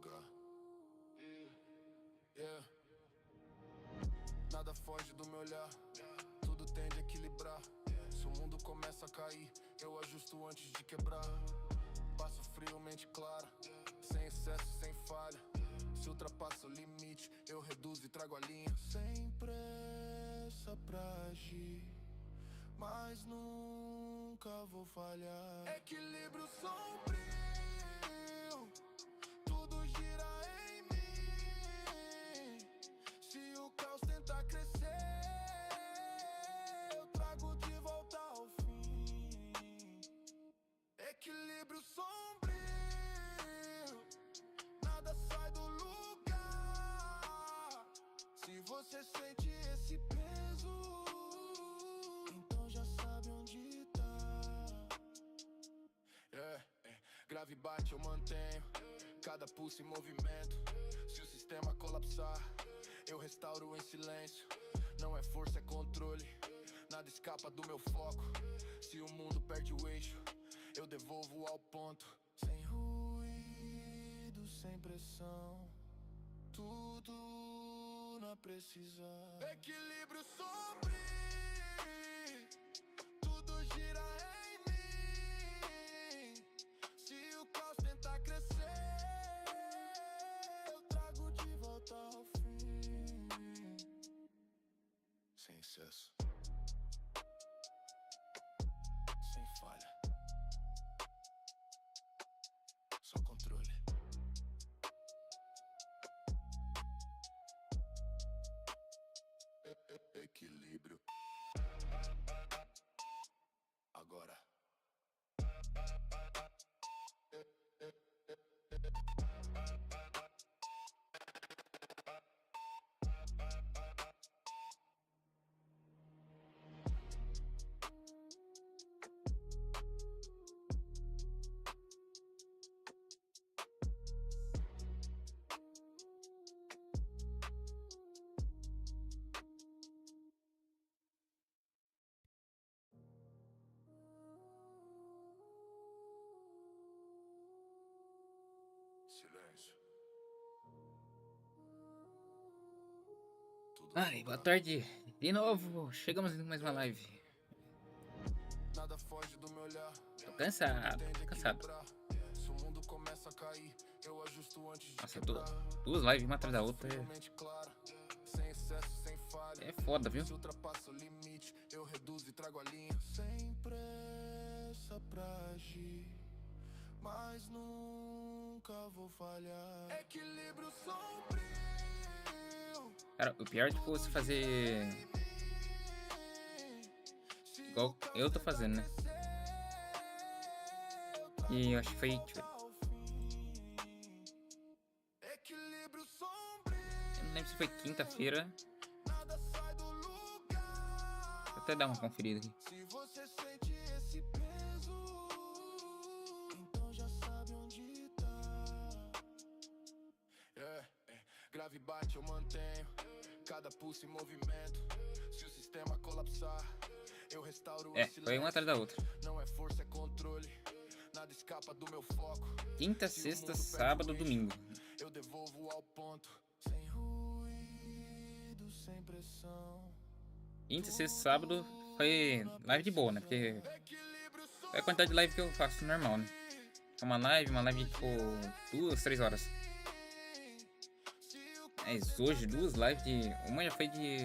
julgar. Yeah. Nada foge do meu olhar, tudo tende a equilibrar. Se o mundo começa a cair, eu ajusto antes de quebrar. Passo frio, mente clara, sem excesso, sem falha. Se ultrapassa o limite, eu reduzo e trago a linha. Sem pressa pra agir, mas nunca vou falhar. Equilíbrio sombrio, tudo gira em mim. Se o caos tentar crescer, eu trago de volta ao fim. Equilíbrio sombrio, nada sai do lugar. Se você sente esse peso, então já sabe onde tá. Grave bate, eu mantenho cada pulso em movimento. Se o sistema colapsar, eu restauro em silêncio. Não é força, é controle, nada escapa do meu foco. Se o mundo perde o eixo, eu devolvo ao ponto. Sem ruído, sem pressão, tudo na precisão. Equilíbrio sombrio, tudo gira em mim. Se o caos tentar crescer, eu trago de volta ao fim. Sem excesso, sem falha, só controle. Equilíbrio. Agora. Silêncio. Ai, boa tarde. De novo, chegamos em mais uma live. Nada foge do meu olhar. Tô cansado, tô cansado. Se o mundo começa a cair, eu ajusto antes de Nossa, quebrar. duas lives uma atrás da outra. Sem excesso, sem falha. É foda, viu? Se ultrapassa o limite, eu reduzo e trago a linha. Sem pressa pra agir, mas nunca vou falhar. Equilíbrio sombrio. Cara, o pior é tipo você fazer igual eu tô fazendo, né? E eu acho que foi, tipo, eu não lembro se foi quinta-feira. Vou até dar uma conferida aqui. Se você sente esse peso, então já sabe onde tá. Grave bate, eu mantenho cada pulso em movimento. Se o sistema colapsar, eu restauro em silêncio. Foi uma atrás da outra. Não é força, é controle, nada escapa do meu foco. Quinta, sexta, sábado, domingo. Eu devolvo ao ponto. Sem ruído, sem pressão. Quinta, sexta, sábado foi live de boa, né? Porque é a quantidade de live que eu faço normal, né? É uma live de tipo 2, 3 horas. Mas hoje duas lives de... Uma já foi de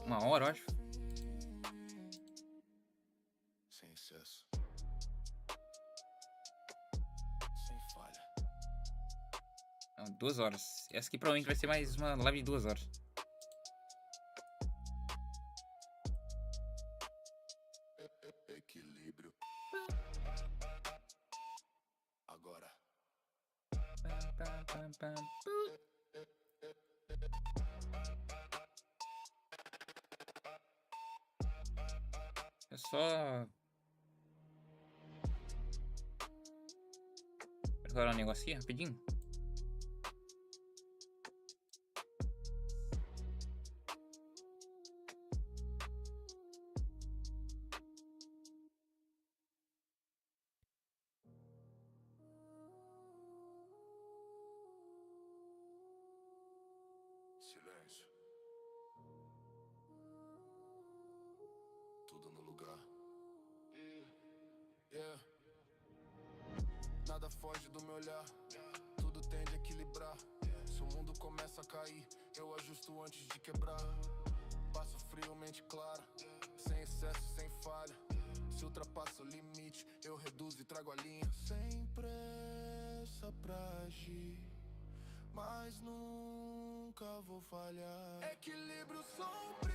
1 hora, eu acho. Sem excesso, sem falha. Não, 2 horas. Essa aqui provavelmente vai ser mais uma live de 2 horas. Equilíbrio. Agora. É só preparar um negócio aqui rapidinho. julgar. Yeah. Nada foge do meu olhar, tudo tende a equilibrar. Se o mundo começa a cair, eu ajusto antes de quebrar. Passo frio, mente clara, sem excesso, sem falha. Se ultrapassa o limite, eu reduzo e trago a linha. Sem pressa pra agir, mas nunca vou falhar. Equilíbrio sombrio,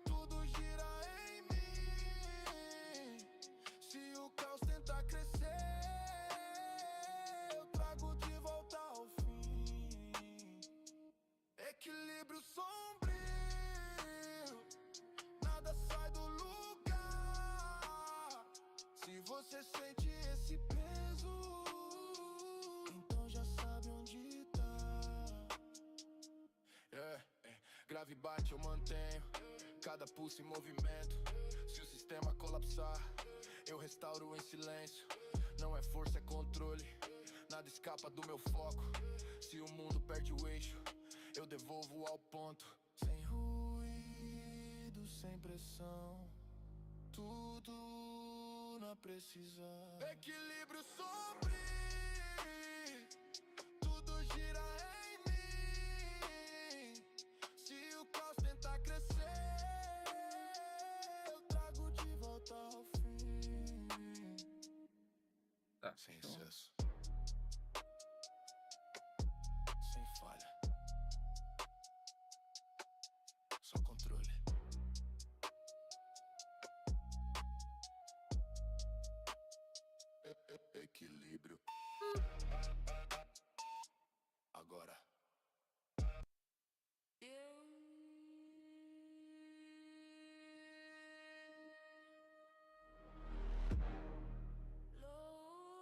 tudo gira em mim. Se o caos tentar crescer, eu trago de volta ao fim. Equilíbrio sombrio, nada sai do lugar. Se você sente esse peso, então já sabe onde tá. Grave bate, eu mantenho cada pulso em movimento. Se o sistema colapsar, eu restauro em silêncio. Não é força, é controle, nada escapa do meu foco. Se o mundo perde o eixo, eu devolvo ao ponto. Sem ruído, sem pressão, tudo na precisão. Equilíbrio sombrio, tudo gira em mim. Se o caos tentar crescer, eu trago de volta ao fim. Tá, Sem show. excesso, sem falha, só controle. Equilíbrio. Agora.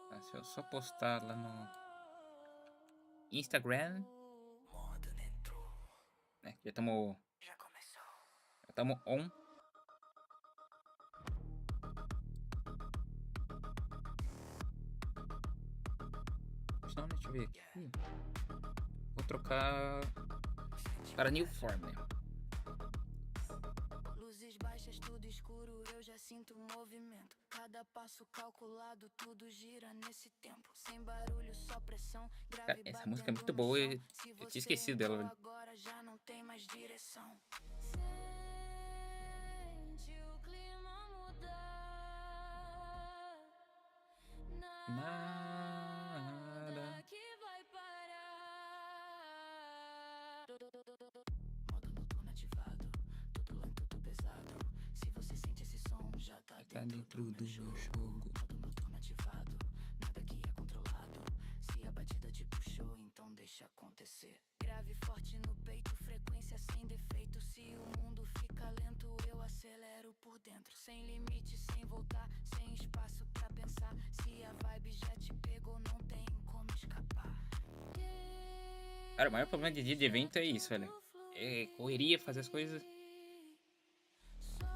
Tá, se eu só postar lá no Instagram, Modo dentro. né? Já estamos Já começou. on. Não, deixa eu ver aqui. Vou trocar para new form, né? Luzes baixas, tudo escuro, eu já sinto movimento. Cada passo calculado, tudo gira nesse tempo. Sem barulho, só pressão. Cara, essa música é muito boa, eu tinha esquecido dela, velho. Agora já não tem mais direção. Sente o clima mudar. Nada que vai parar. Modo noturno ativado, tudo lento, tudo pesado. Se você sente esse som, já tá dentro do meu jogo. Modo noturno ativado, nada que é controlado. Se a batida te puxou, então deixa acontecer. Grave forte no peito, frequência sem defeito. Se o mundo fica lento, eu acelero por dentro. Sem limite, sem voltar, sem espaço pra pensar. Se a vibe já te pegou, não tem como escapar. Cara, o maior problema de dia de evento é isso, velho. É correria, fazer as coisas. Só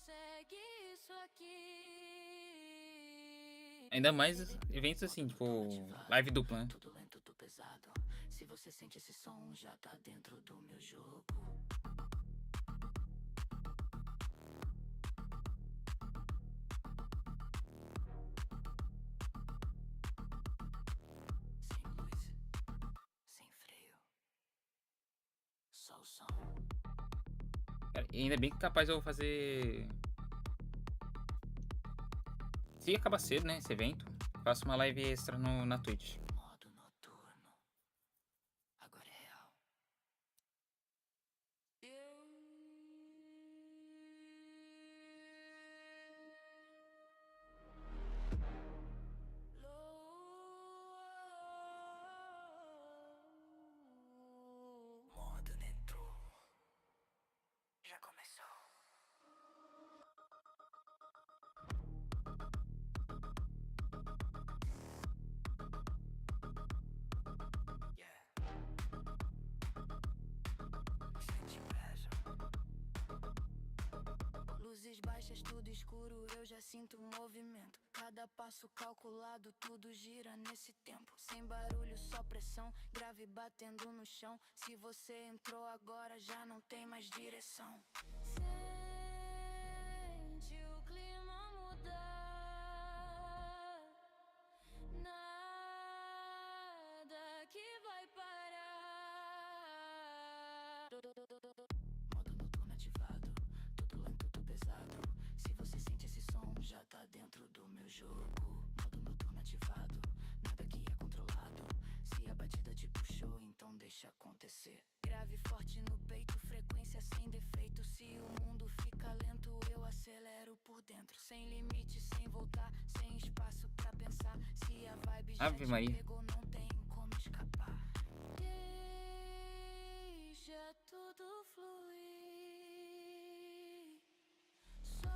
segue isso aqui. Ainda mais eventos assim, tipo, live dupla, né? Tudo lento, tudo pesado. Se você sente esse som, já tá dentro do meu jogo. Sem luz, sem freio, só o som. Cara, e ainda bem que capaz eu vou fazer. Se acaba cedo, né? Esse evento, faço uma live extra na Twitch. Modo noturno, agora é real. Modo dentro. Já começou. Luzes baixas, tudo escuro, eu já sinto movimento. Cada passo calculado, tudo gira nesse tempo. Sem barulho, só pressão. pressão, grave batendo no chão. Se você entrou agora já não tem mais direção. Sente o clima mudar, nada que vai parar. Modo noturno ativado, tudo lento, tudo pesado. Se você sente esse som, já tá dentro do meu jogo. Modo noturno ativado, nada que é controlado. Se a batida te puxou, então deixa acontecer. Grave forte no peito, frequência sem defeito. Se o mundo fica lento, eu acelero por dentro. Sem limite, sem voltar, sem espaço pra pensar. Se a vibe já Ave te Maria. pegou, não tem como escapar. Deixa tudo fluir. Só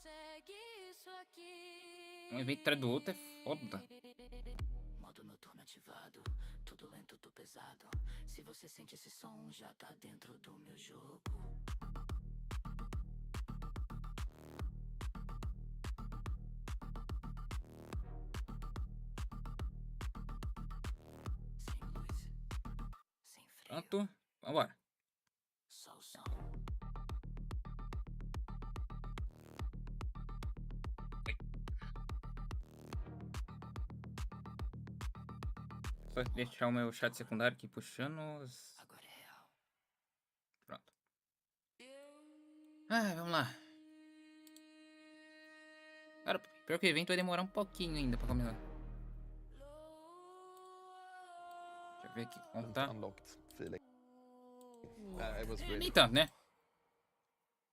segue isso aqui. Um evento atrás do outro é foda. Modo noturno ativado, tudo lento, tudo pesado. Se você sente esse som, já tá dentro do meu jogo. Sem luz, sem freio, Pronto, vambora. só o som. Só deixar o meu chat secundário aqui puxando. Agora é real. Pronto. Ah, vamos lá. Cara, pior que o evento vai demorar um pouquinho ainda pra começar. Deixa eu ver aqui como tá. Unlocked feeling. I was really Nem tanto, né?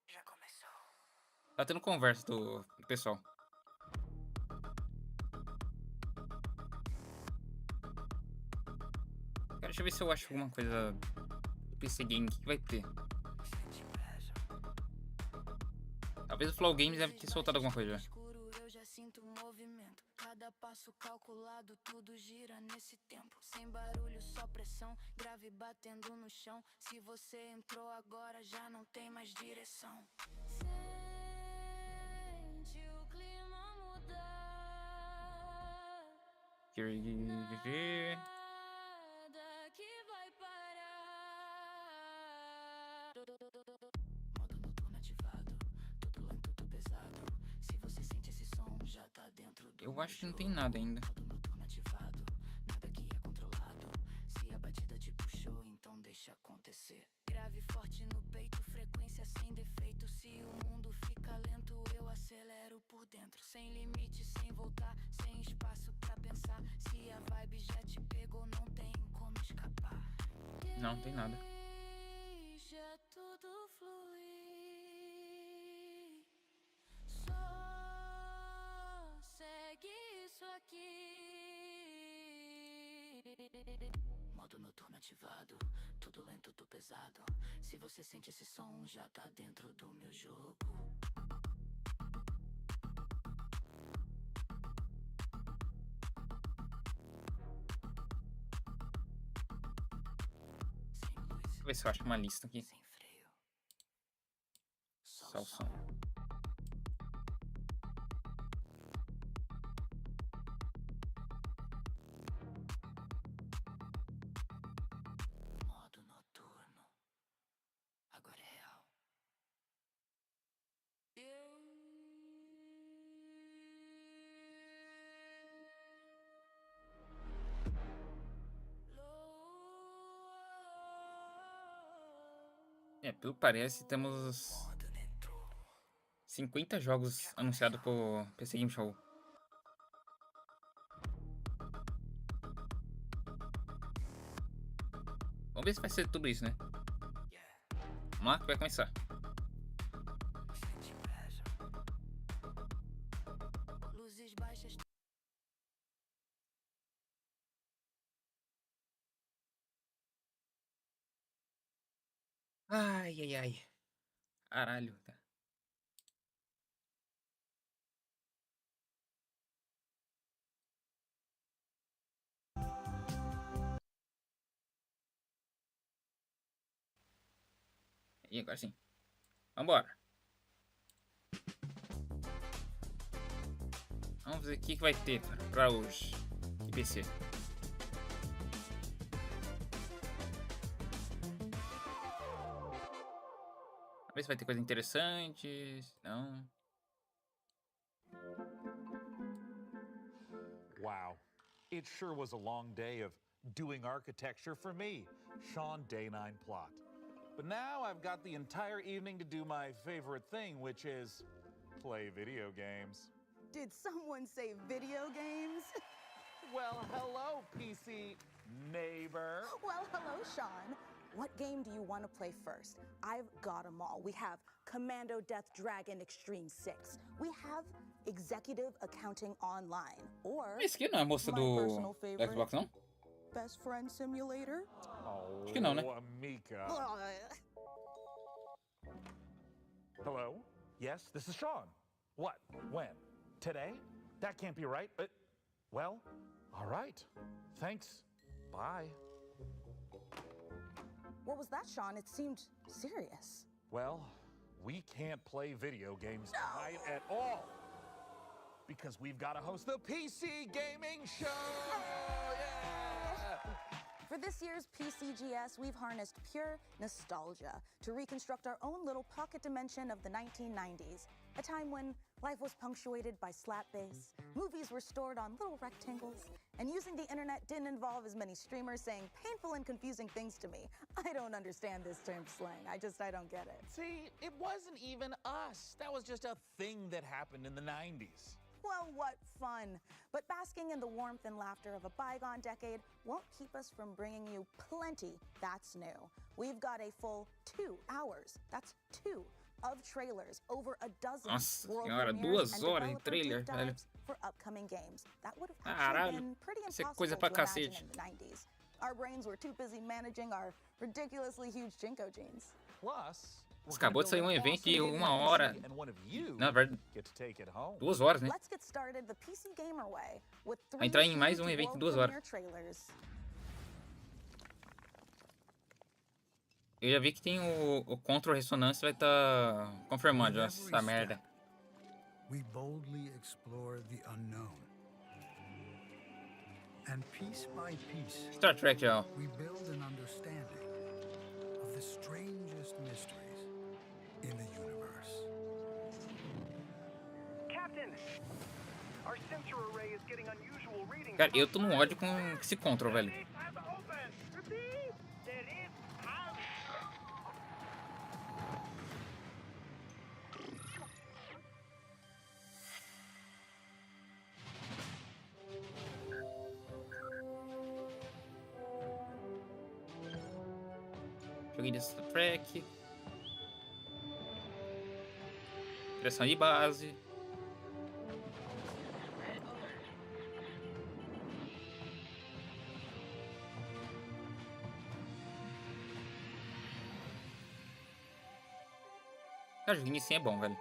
Já começou. Tá tendo conversa do pessoal. Cara, deixa eu ver se eu acho alguma coisa do PC Game que vai ter. Sente inveja. Talvez o Flow Games deve ter soltado alguma coisa já. Escuro, eu já sinto movimento. Cada passo calculado, tudo gira nesse tempo. Sem barulho, só pressão, grave batendo no chão. Se você entrou agora, já não tem mais direção. Sente o clima mudar, nada que vai parar. Modo noturno ativado, tudo lento, tudo pesado. Se você sente esse som, já tá dentro do Eu acho que não tem nada ainda. modo noturno ativado, nada que é controlado. Se a batida te puxou, então deixa acontecer. Grave forte no peito, frequência sem defeito. Se o mundo fica lento, eu acelero por dentro. Sem limite, sem voltar, sem espaço pra pensar. Se a vibe já te pegou, não tem como escapar. Não, tem nada. Deixa tudo fluir. Só segue isso aqui. Modo noturno ativado, tudo lento, tudo pesado. Se você sente esse som, já tá dentro do meu jogo. Sem luz, Deixa eu ver se eu acho uma lista aqui. sem freio, Só o som. Modo noturno. Agora é real. É, pelo que parece, temos Modo neutro. 50 jogos anunciados por PC Game Show. Vamos ver se vai ser tudo isso, né? Vamos lá, que vai começar. Sente inveja. Luzes baixas. Ai, ai, ai. Caralho. Tá. E agora sim. Vambora. Vamos ver o que vai ter pra hoje. Que PC. Ver se vai ter coisa interessante. Não. Wow. It sure was a long day of doing architecture for me, Sean Day 9 Plot. But now I've got the entire evening to do my favorite thing, which is play video games. Did someone say video games? Well, hello, PC neighbor. Well, hello, Sean. What game do you want to play first? I've got them all. We have Commando Death Dragon Extreme 6. We have Executive Accounting Online. Or Esse aqui não é a moça my do personal favorite, Xbox, não? Best Friend Simulator. Oh, Acho que não, né? Amika. Hello? Yes, this is Sean. What? When? Today? That can't be right. Well, all right. Thanks. Bye. What was that, Sean? It seemed serious. Well, we can't play video games tonight at all. Because we've got to host the PC Gaming Show! Yeah! For this year's PCGS, we've harnessed pure nostalgia to reconstruct our own little pocket dimension of the 1990s, a time when life was punctuated by slap bass, movies were stored on little rectangles, and using the internet didn't involve as many streamers saying painful and confusing things to me. I don't understand this term slang. I don't get it. See, it wasn't even us. That was just a thing that happened in the 90s. Well, what fun. But basking in the warmth and laughter of a bygone decade won't keep us from bringing you plenty that's new. We've got a full 2 hours, that's 2, of trailers, over a dozen Nossa world senhora, premieres 2 and horas de developer trailer, deep velho. dives for upcoming games. That would have actually Caralho, been pretty isso é impossible coisa to pra imagine cacete. in the 90s. Our brains were too busy managing our ridiculously huge Jinko jeans. Plus, Mas acabou de sair um evento de 1 hora. Na verdade, 2 horas, né? Let's get started the PC gamer way with 3 Vai entrar em mais huge evento de world 2 horas. premiere trailers. Eu já vi que tem o Control Ressonância vai estar confirmando essa merda. We boldly explore the unknown. And piece by piece, Star Trek, ó. we build an understanding of the strangest mysteries in the universe. Captain, our sensor array is getting unusual readings. Cara, eu tô no ódio com esse Control, velho. Joguei de Star Trek. Criação de base. Cara, o joguinho assim é bom, velho.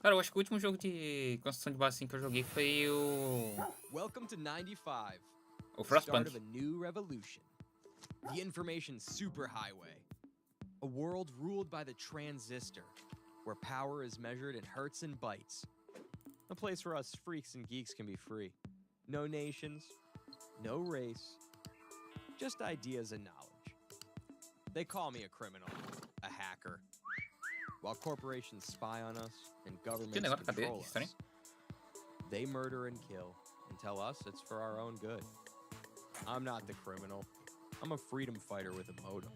Cara, eu acho que o último jogo de construção de base assim que eu joguei foi o... Welcome to 95. O Start Frostpunk. of a new revolution. The information superhighway. A world ruled by the transistor, where power is measured in hertz and bytes. A place where us freaks and geeks can be free. No nations, no race, just ideas and knowledge. They call me a criminal, a hacker. While corporations spy on us and governments negócio da cadeia, control que estranho. us, they murder and kill and tell us it's for our own good. I'm not the criminal. I'm a freedom fighter with a modem.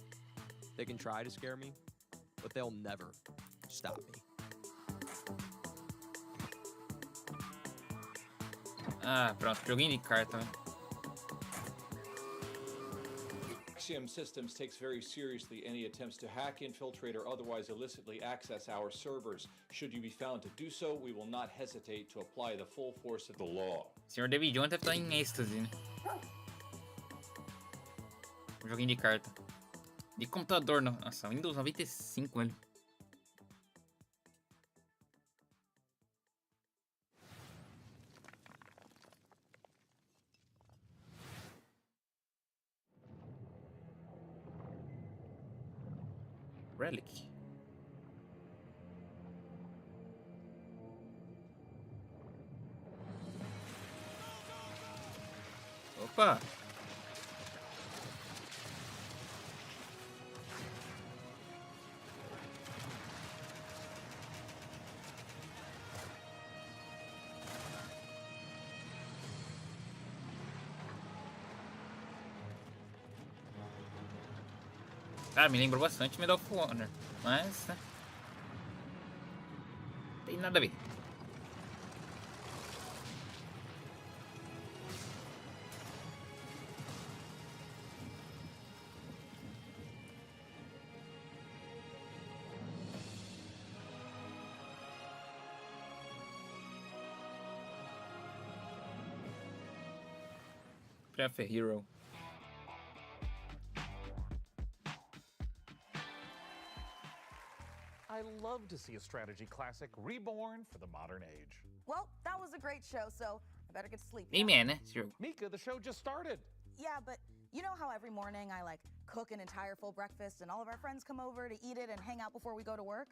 They can try to scare me, but they'll never stop me. Ah, pronto. Joguinho de carta, velho. Axiom Systems takes very seriously any attempts to hack, infiltrate, or otherwise illicitly access our servers. Should you be found to do so, we will not hesitate to apply the full force of the law. Senhor David Jones deve estar em êxtase, né? Joguinho de carta. De computador, nossa, Windows 95, velho. Relic. Opa! Cara, me lembrou bastante Medal of Honor, mas né, tem nada a ver. Prefer Hero. I love to see a strategy classic reborn for the modern age. Well, that was a great show, so I better get to sleep. Nem man, né? Esse jogo. Mika, the show just started. Yeah, but you know how every morning I like cook an entire full breakfast and all of our friends come over to eat it and hang out before we go to work?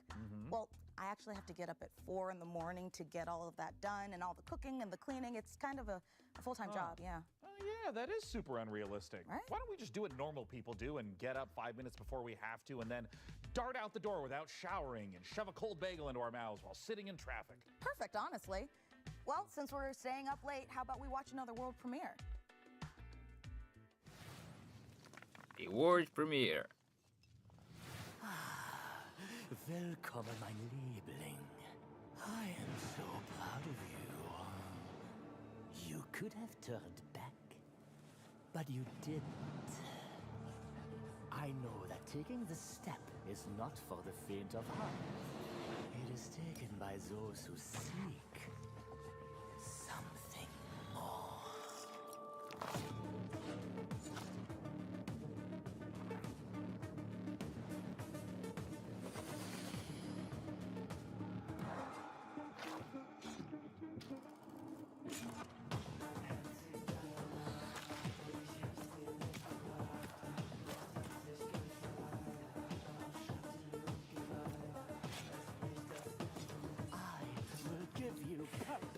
Well, I actually have to get up at 4 in the morning to get all of that done and all the cooking and the cleaning. It's kind of a full-time job, yeah. Oh, yeah, that is super unrealistic. Right? Why don't we just do what normal people do and get up 5 minutes before we have to and then dart out the door without showering and shove a cold bagel into our mouths while sitting in traffic? Perfect, honestly. Well, since we're staying up late, how about we watch another world premiere? A world premiere. Willkommen, mein Liebling. I am so proud of you. You could have turned back, but you didn't. I know that taking the step is not for the faint of heart. It is taken by those who seek something more. If you accept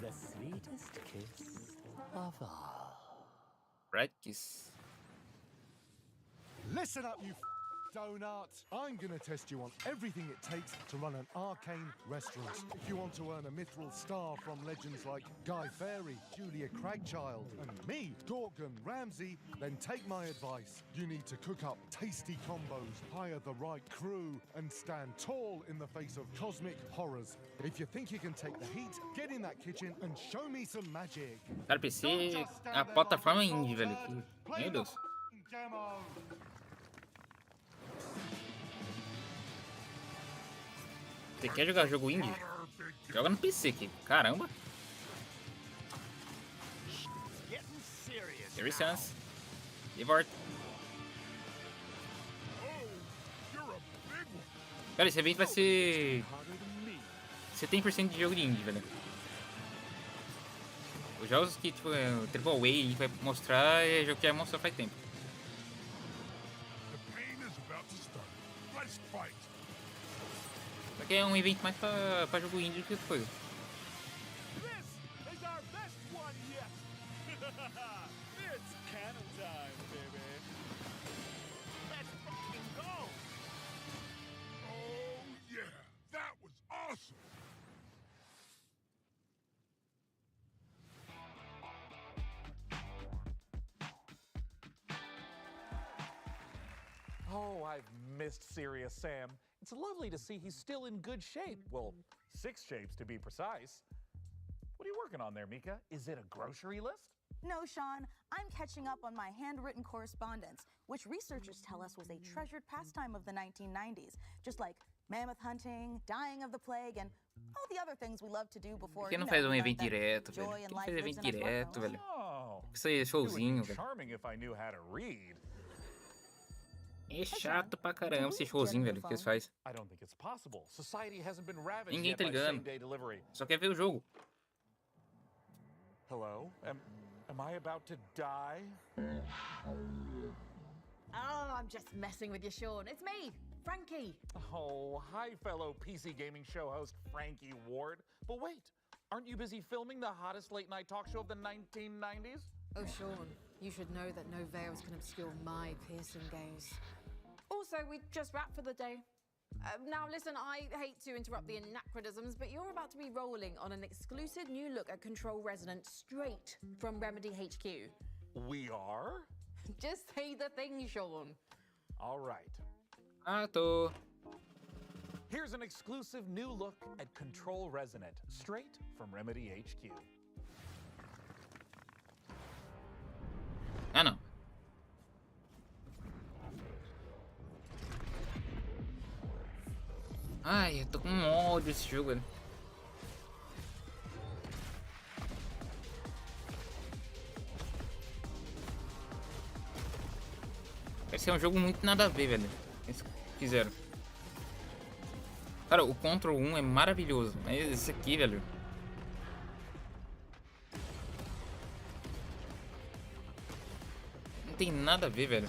the sweetest kiss of all. Right kiss. Listen up, you donut. I'm gonna test you on everything it takes to run an arcane restaurant. If you want to earn a mithril star from legends like Guy Fawkes, Julia Cragchild, and me, Gorgon Ramsay, then take my advice. You need to cook up tasty combos, hire the right crew, and stand tall in the face of cosmic horrors. If you think you can take the heat, get in that kitchen and show me some magic. Cara, PC é a plataforma indie, velho. Meu Deus. Demo. Você quer jogar jogo indie? Joga no PC aqui. Caramba. Serious chance. Devolver. Cara, esse evento vai ser 70% de jogo de indie, velho. Os jogos que, tipo, o Triple A vai mostrar é jogo que já mostrou faz tempo. Só que é um evento mais pra jogo indie do que foi. Oh, I've missed Serious Sam. It's lovely to see he's still in good shape. Well, 6 shapes to be precise. What are you working on there, Mika? Is it a grocery list? No, Sean, I'm catching up on my handwritten correspondence, which researchers tell us was a treasured pastime of the 1990s, just like mammoth hunting, dying of the plague, and all the other things we love to do before, Por que não faz um evento direto, velho? Tem que fazer evento direto, velho. Isso aí é showzinho, velho. Charming if I knew how to read. É chato pra caramba esse showzinho, velho, que eles fazem. I don't think it's possible. Society hasn't been ravaged Ninguém yet tá by ligando. same-day delivery. Só quer ver o jogo. Hello? Am I about to die? Oh, I'm just messing with you, Sean. It's me, Frankie. Oh, hi, fellow PC gaming show host Frankie Ward. But wait, aren't you busy filming the hottest late-night talk show of the 1990s? Oh, Sean, you should know that no veils can obscure my piercing gaze. Also, we just wrapped for the day. Now, listen, I hate to interrupt the anachronisms, but you're about to be rolling on an exclusive new look at Control Resident straight from Remedy HQ. We are? Just say the thing, Sean. All right. Tô. Here's an exclusive new look at Control Resonant, straight from Remedy HQ. Ah, não. Ai, eu tô com ódio desse jogo, velho. Parece ser um jogo muito nada a ver, velho. Eles fizeram. Cara, o Control 1 é maravilhoso. Mas esse aqui, velho. Não tem nada a ver, velho.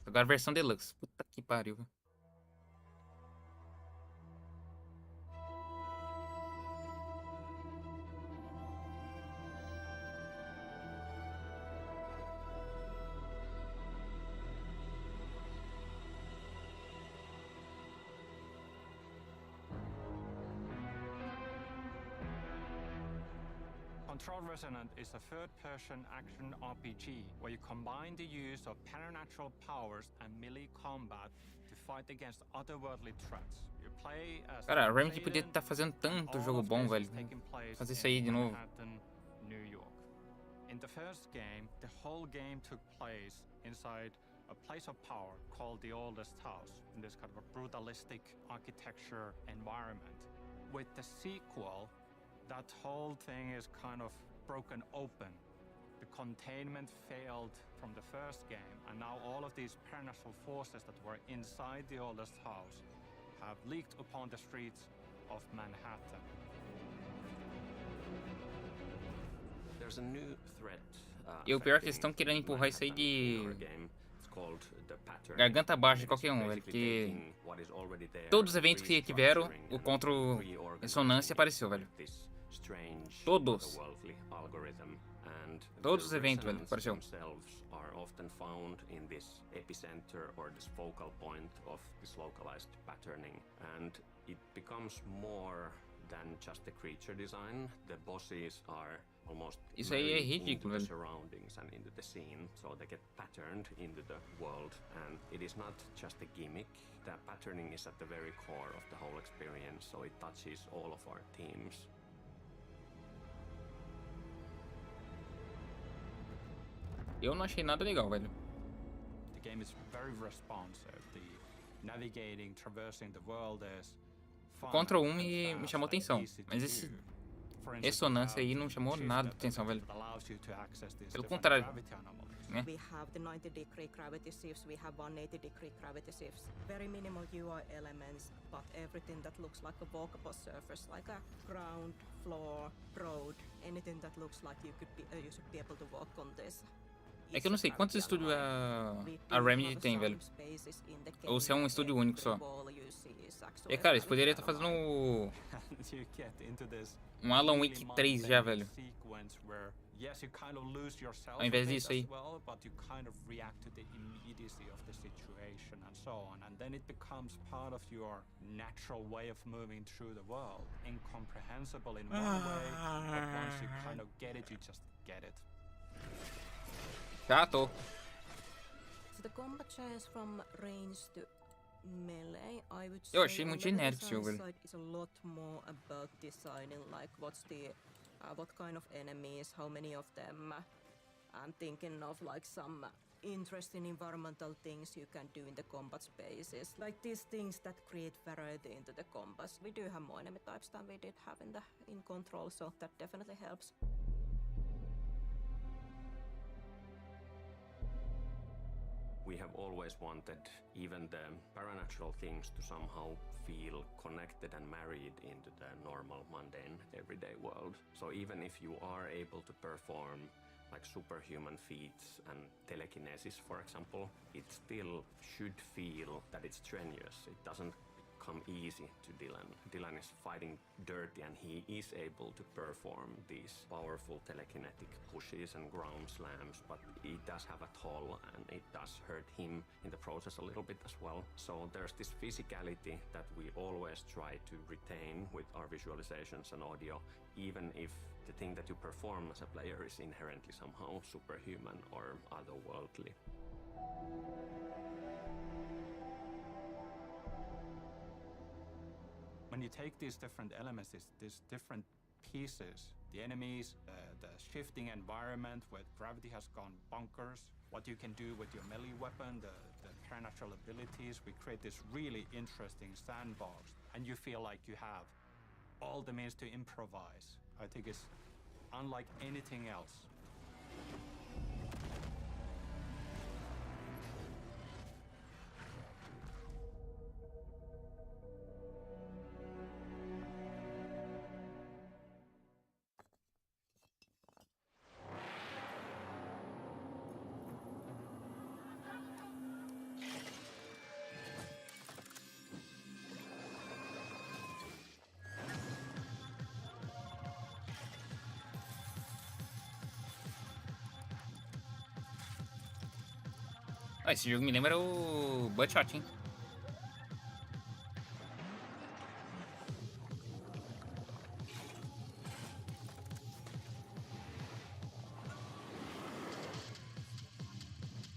Agora a versão deluxe. Puta que pariu. Control Resonant is a third-person action RPG where you combine the use of supernatural powers and melee combat to fight against otherworldly threats. You play as Cara, a Remedy podia estar fazendo tanto jogo bom, velho. Fazer isso aí de novo. Manhattan, New York. In the first game, the whole game took place inside a place of power called the Oldest House, in this kind of a brutalistic architecture environment. With the sequel, that whole thing is kind of broken open. The containment failed from the first game, and now all of these supernatural forces that were inside the Oldest House have leaked upon the streets of Manhattan. There's a new threat, E o pior é que eles estão querendo empurrar isso aí de garganta abaixo de qualquer um, velho. Que todos os eventos que tiveram, o Control Ressonância apareceu, velho. Todos. Todos os eventos, velho, apareceu. Are often found in this epicenter or this focal point of this localized patterning, and it becomes more than just the creature design. The bosses are almost Isso aí é into ridículo, the velho. surroundings and into the scene, so they get patterned into the world, and it is not just a gimmick. The patterning is at the very core of the whole experience, so it touches all of our themes. Eu não achei nada legal, velho. The game is very responsive. The navigating, traversing the world is O Control 1 me chamou atenção, mas esse Ressonância aí não chamou nada de atenção, velho. Pelo contrário, né? We have the 90-degree gravity shifts, we have 180-degree gravity shifts. Very minimal UI elements, but everything that looks like a walkable surface, like a ground, floor, road, anything that looks like you should be able to walk on this. É que eu não sei quantos estúdios a Remedy tem, velho. Ou se é um estúdio único só. E cara, eles poderiam estar fazendo um Alan Wake 3 já, velho. Ao invés disso aí. Chato. So the combat changes from range to melee, I would say. Eu achei muito genérico esse jogo, velho. It's a lot more about deciding like what's the what kind of enemies, how many of them. I'm thinking of like some interesting environmental things you can do in the combat spaces, like these things that create variety into the combats. We do have more enemy types than we did have in Control, so that definitely helps. We have always wanted even the paranatural things to somehow feel connected and married into the normal, mundane, everyday world. So even if you are able to perform like superhuman feats and telekinesis, for example, it still should feel that it's strenuous. It doesn't come easy to Dylan. Dylan is fighting dirty and he is able to perform these powerful telekinetic pushes and ground slams, but it does have a toll and it does hurt him in the process a little bit as well. So there's this physicality that we always try to retain with our visualizations and audio, even if the thing that you perform as a player is inherently somehow superhuman or otherworldly. When you take these different elements, these different pieces, the enemies, the shifting environment where gravity has gone bonkers, what you can do with your melee weapon, the supernatural abilities, we create this really interesting sandbox, and you feel like you have all the means to improvise. I think it's unlike anything else. Ah, esse jogo me lembra o Bloodshot, hein?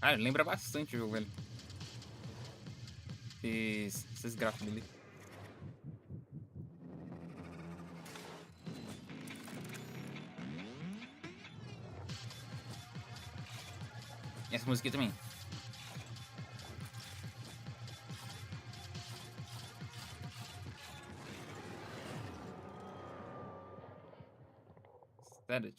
Ah, lembra bastante o jogo, velho. Esses gráficos dele. E essa música aqui também. Será.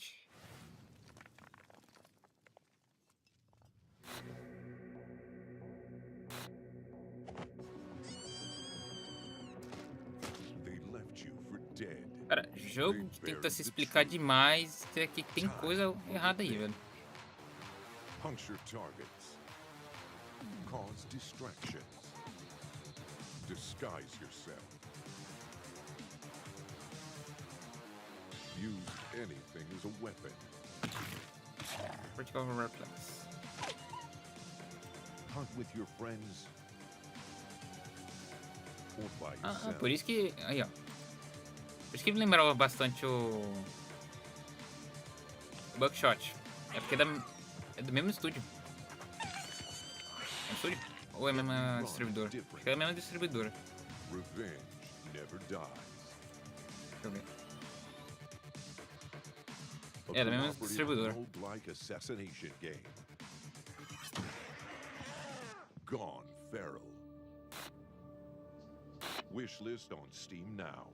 Cara, jogo que tenta se explicar demais, que tem coisa errada aí, velho. Puncture targets. Cause distractions. Disguise yourself. Use anything as a weapon. Vertical reflex. Hunt with your friends. Or by yourself. Por isso que... Aí, ó. Por isso que me lembrava bastante o Buckshot. É porque é do mesmo estúdio. É estúdio? Ou é a mesma distribuidora? Acho que é a mesma distribuidora. Revenge never dies. Deixa eu ver. É da mesma distribuidora. Like assassination game. Gone Feral. Wishlist on Steam now.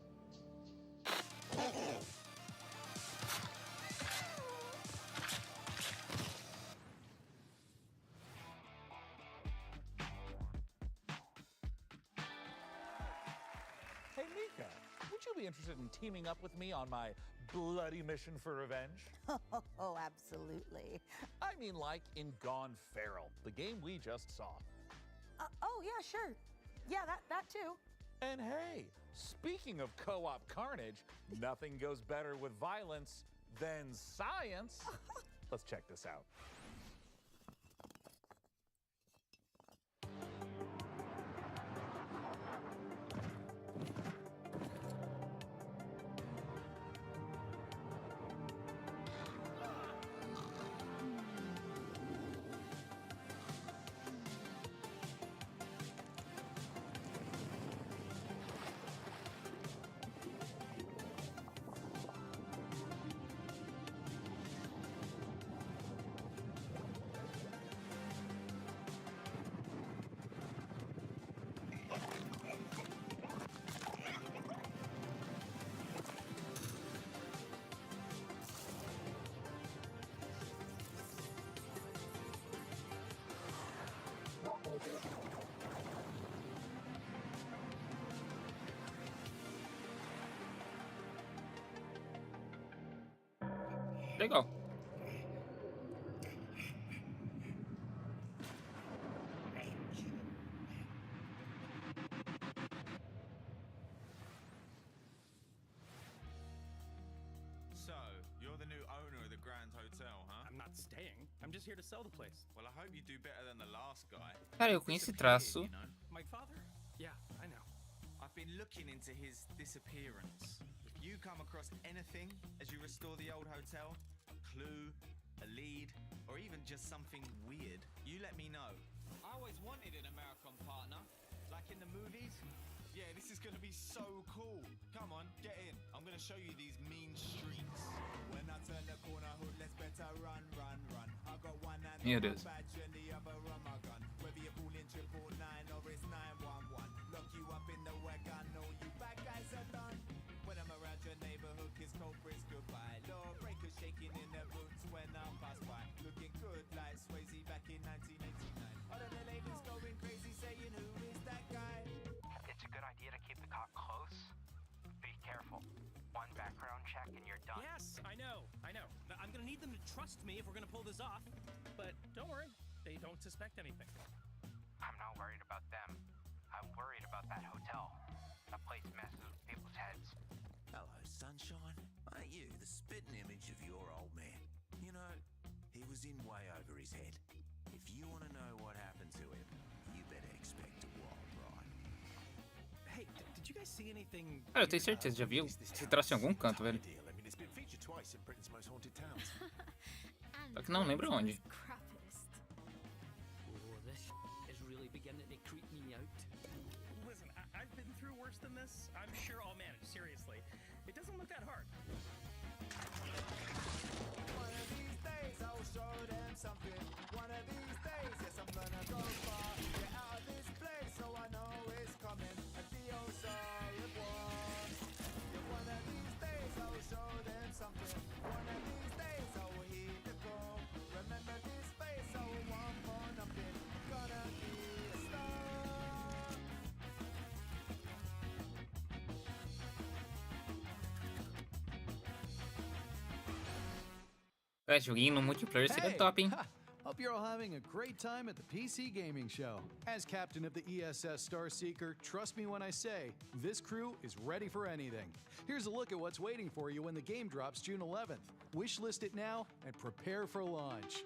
Hey, Mika, would you be interested in teaming up with me on my bloody mission for revenge? Oh, absolutely. I mean, like in Gone Feral, the game we just saw. Oh, yeah, sure. Yeah, that too. And hey, speaking of co-op carnage, nothing goes better with violence than science. Let's check this out. Legal. just here to sell the place. Well, I hope you do better than the last guy. Cara, eu conheço esse traço. My father? Yeah, I know. I've been looking into his disappearance. If you come across anything as you restore the old hotel, a clue, a lead, or even just something weird, you let me know. I always wanted an American partner, like in the movies. Yeah, this is gonna be so cool. Come on, get in. I'm gonna show you these mean streets. When I turn the corner, hood, let's better run, run, run. I got one hand Meu on my Deus. badge and the other on my gun. Whether you're calling 999 or it's 911, lock you up in the wagon. Know you bad guys are done. When I'm around your neighborhood, kiss culprits goodbye. Lawbreakers shaking in their boots when I pass by. Looking good like Swayze back in 1989. All of the ladies going crazy saying, who is that guy? It's a good idea to keep the cop close. Be careful. One background check and you're done. Yes, I know. I'm gonna need them to trust me if we're gonna pull this off. But don't worry, they don't suspect anything. I'm not worried about them. I'm worried about that hotel. That place messes with people's heads. Hello, sunshine. Ain't you the spitting image of your old man? You know, he was in way over his head. If you want to know what happened to him, you better expect a wild ride. Hey, did you guys see anything? Cara, eu tenho certeza, já vi esse traço em algum canto, velho. I mean, it's been featured twice in Britain's Most Haunted Towns. Só que não lembro onde. Oh, this is really beginning to creep me out. Listen, I've been through worse than this. I'm sure I'll manage, seriously. It doesn't look that hard. One of these days I'll show them something. One of these days, yes, I'm gonna go far. Get out of this place so I know it's coming. And the old sorry was. Yeah, one of these days I'll show them something. One of these days I will heed the call. Remember this face, I will want for nothing. Gonna be a star. Cara, joguinho no multiplayer seria top, hein? Hope you're all having a great time at the PC Gaming Show. As captain of the ESS Starseeker, trust me when I say, this crew is ready for anything. Here's a look at what's waiting for you when the game drops June 11th. Wishlist it now and prepare for launch.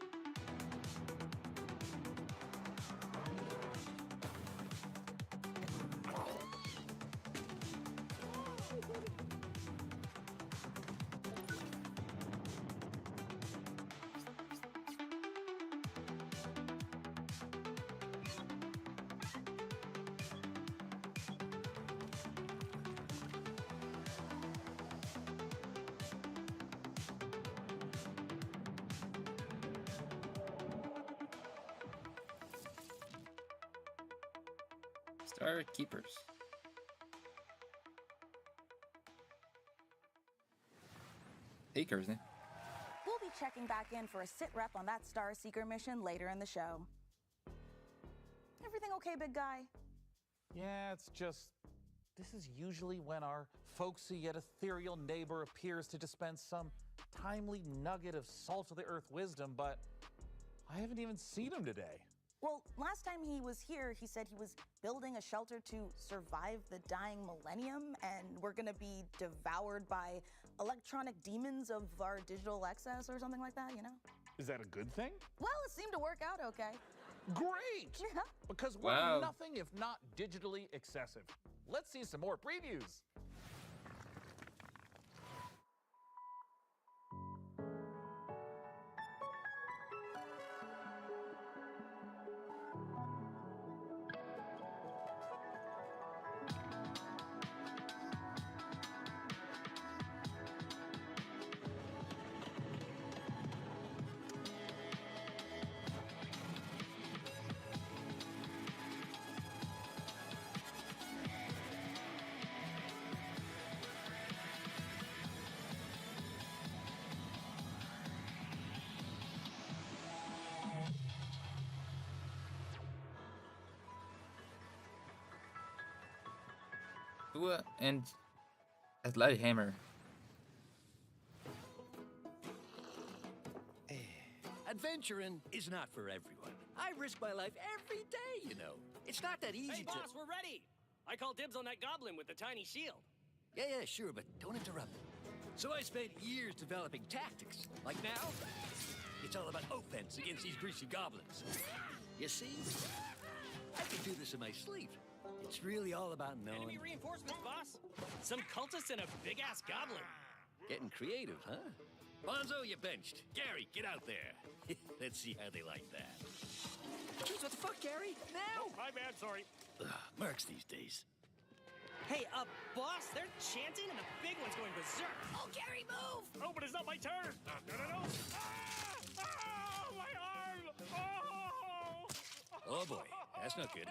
Star Keepers. Takers, né? We'll be checking back in for a sit rep on that Star Seeker mission later in the show. Everything okay, big guy? Yeah, it's just, this is usually when our folksy yet ethereal neighbor appears to dispense some timely nugget of salt-of-the-earth wisdom, but I haven't even seen him today. Well, last time he was here, he said he was building a shelter to survive the dying millennium, and we're gonna be devoured by electronic demons of our digital excess or something like that, you know? Is that a good thing? Well, it seemed to work out okay. Great! Yeah. Because we're nothing if not digitally excessive. Let's see some more previews. And Athletic Hammer. Adventuring is not for everyone. I risk my life every day, you know. It's not that easy Hey, boss, we're ready. I call dibs on that goblin with the tiny shield. Yeah, sure, but don't interrupt. So I spent years developing tactics. Like now, It's all about offense against these greasy goblins. You see? I could do this in my sleep. It's really all about knowing... Enemy reinforcements, boss. Some cultists and a big-ass goblin. Getting creative, huh? Bonzo, you benched. Gary, get out there. Let's see how they like that. Jeez, what the fuck, Gary? Now! Oh, my bad, sorry. Mercs these days. Hey, boss, they're chanting and the big one's going berserk. Oh, Gary, move! Oh, but it's not my turn. No. Ah! Ah! My arm! Oh, boy. That's not good.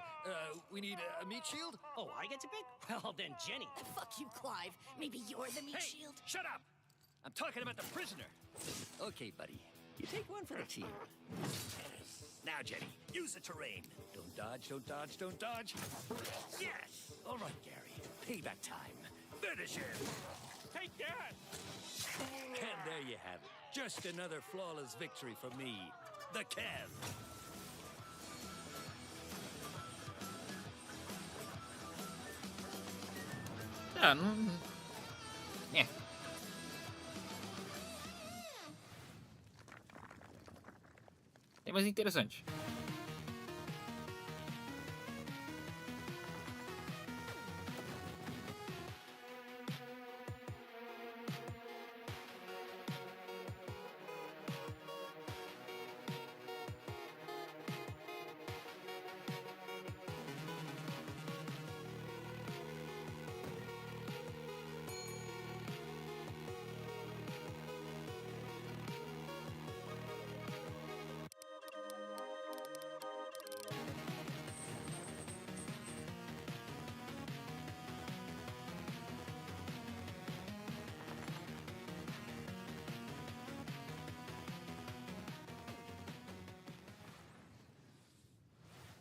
We need a meat shield? Oh, I get to pick? Well, then, Jenny. Fuck you, Clive. Maybe you're the meat shield. Shut up! I'm talking about the prisoner. Okay, buddy. You take one for the team. Now, Jenny, use the terrain. Don't dodge, don't dodge, don't dodge. Yes! All right, Gary. Payback time. Finish him! Take that! And there you have it. Just another flawless victory for me, the Kev. Ah, não... É. É mais interessante.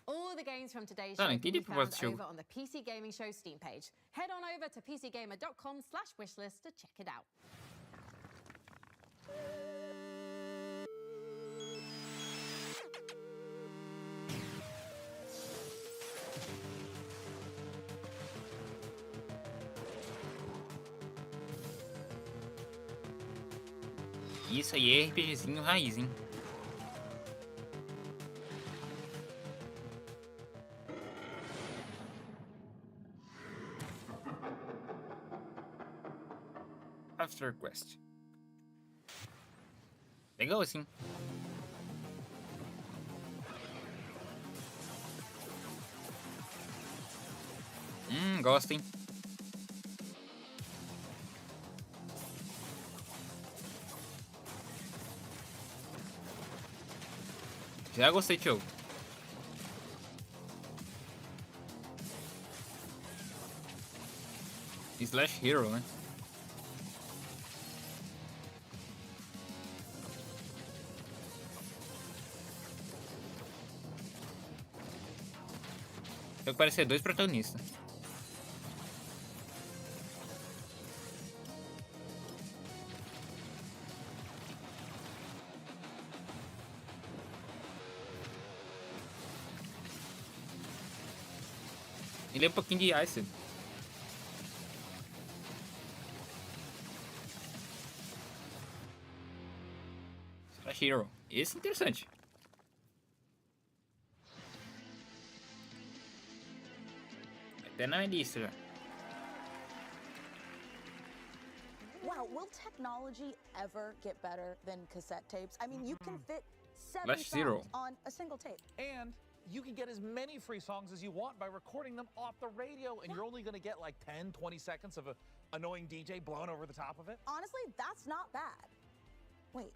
All the games from today's Ah, show não can be entendi por found causa do jogo. over on the PC Gaming Show Steam page. Head on over to pcgamer.com/wishlist to check it out. Isso aí é RPGzinho raiz, hein? After Quest. Legal assim. Gosto, hein? Já gostei, tio. Slash Hero, né? Tem que parecer dois protagonistas. Ele é um pouquinho de Ice. Slash Hero. Esse é interessante. Até na minha lista já. Wow, will technology ever get better than cassette tapes? I mean, you can fit 7 Slash Zero. songs on a single tape. And you can get as many free songs as you want by recording them off the radio, and you're only going to get like 10, 20 seconds of an annoying DJ blowing over the top of it. Honestly, that's not bad. Wait,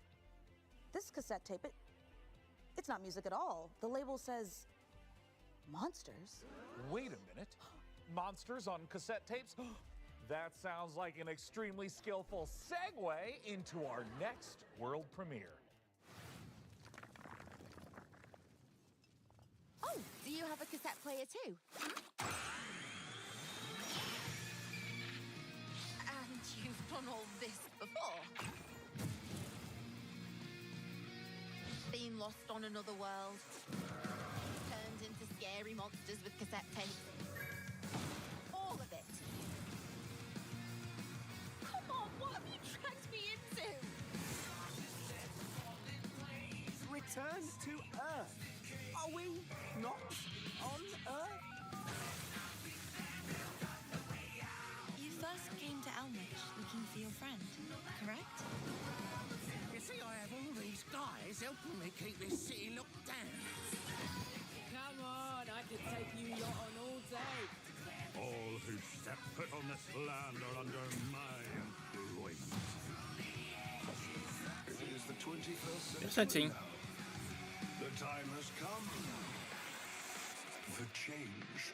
this cassette tape, it's not music at all. The label says monsters. Wait a minute. Monsters on cassette tapes? That sounds like an extremely skillful segue into our next world premiere. Oh, do you have a cassette player too? And you've done all this before? Been lost on another world? Turned into scary monsters with cassette tapes? All of it? Come on, what have you dragged me into? return to Earth. Are we not on Earth? You first came to Elmich looking for your friend, correct? You see, I have all these guys helping me keep this city locked down. Come on, I could take you lot on all day. All who step foot on this land are under my influence. It is the 21st Interesting. The time has come for change.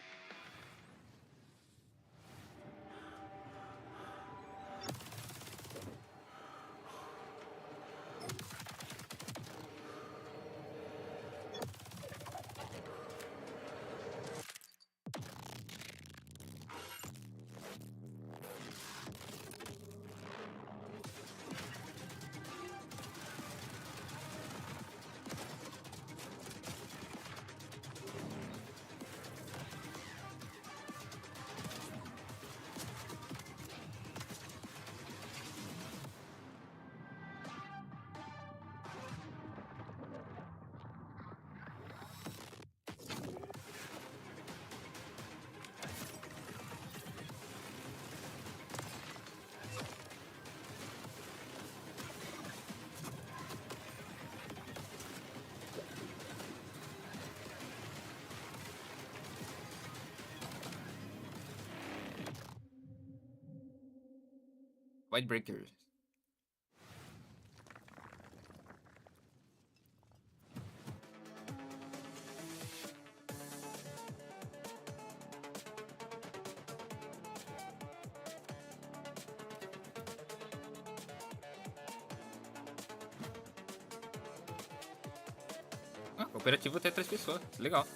White breakers. Ah, cooperativo até 3 pessoas. Legal.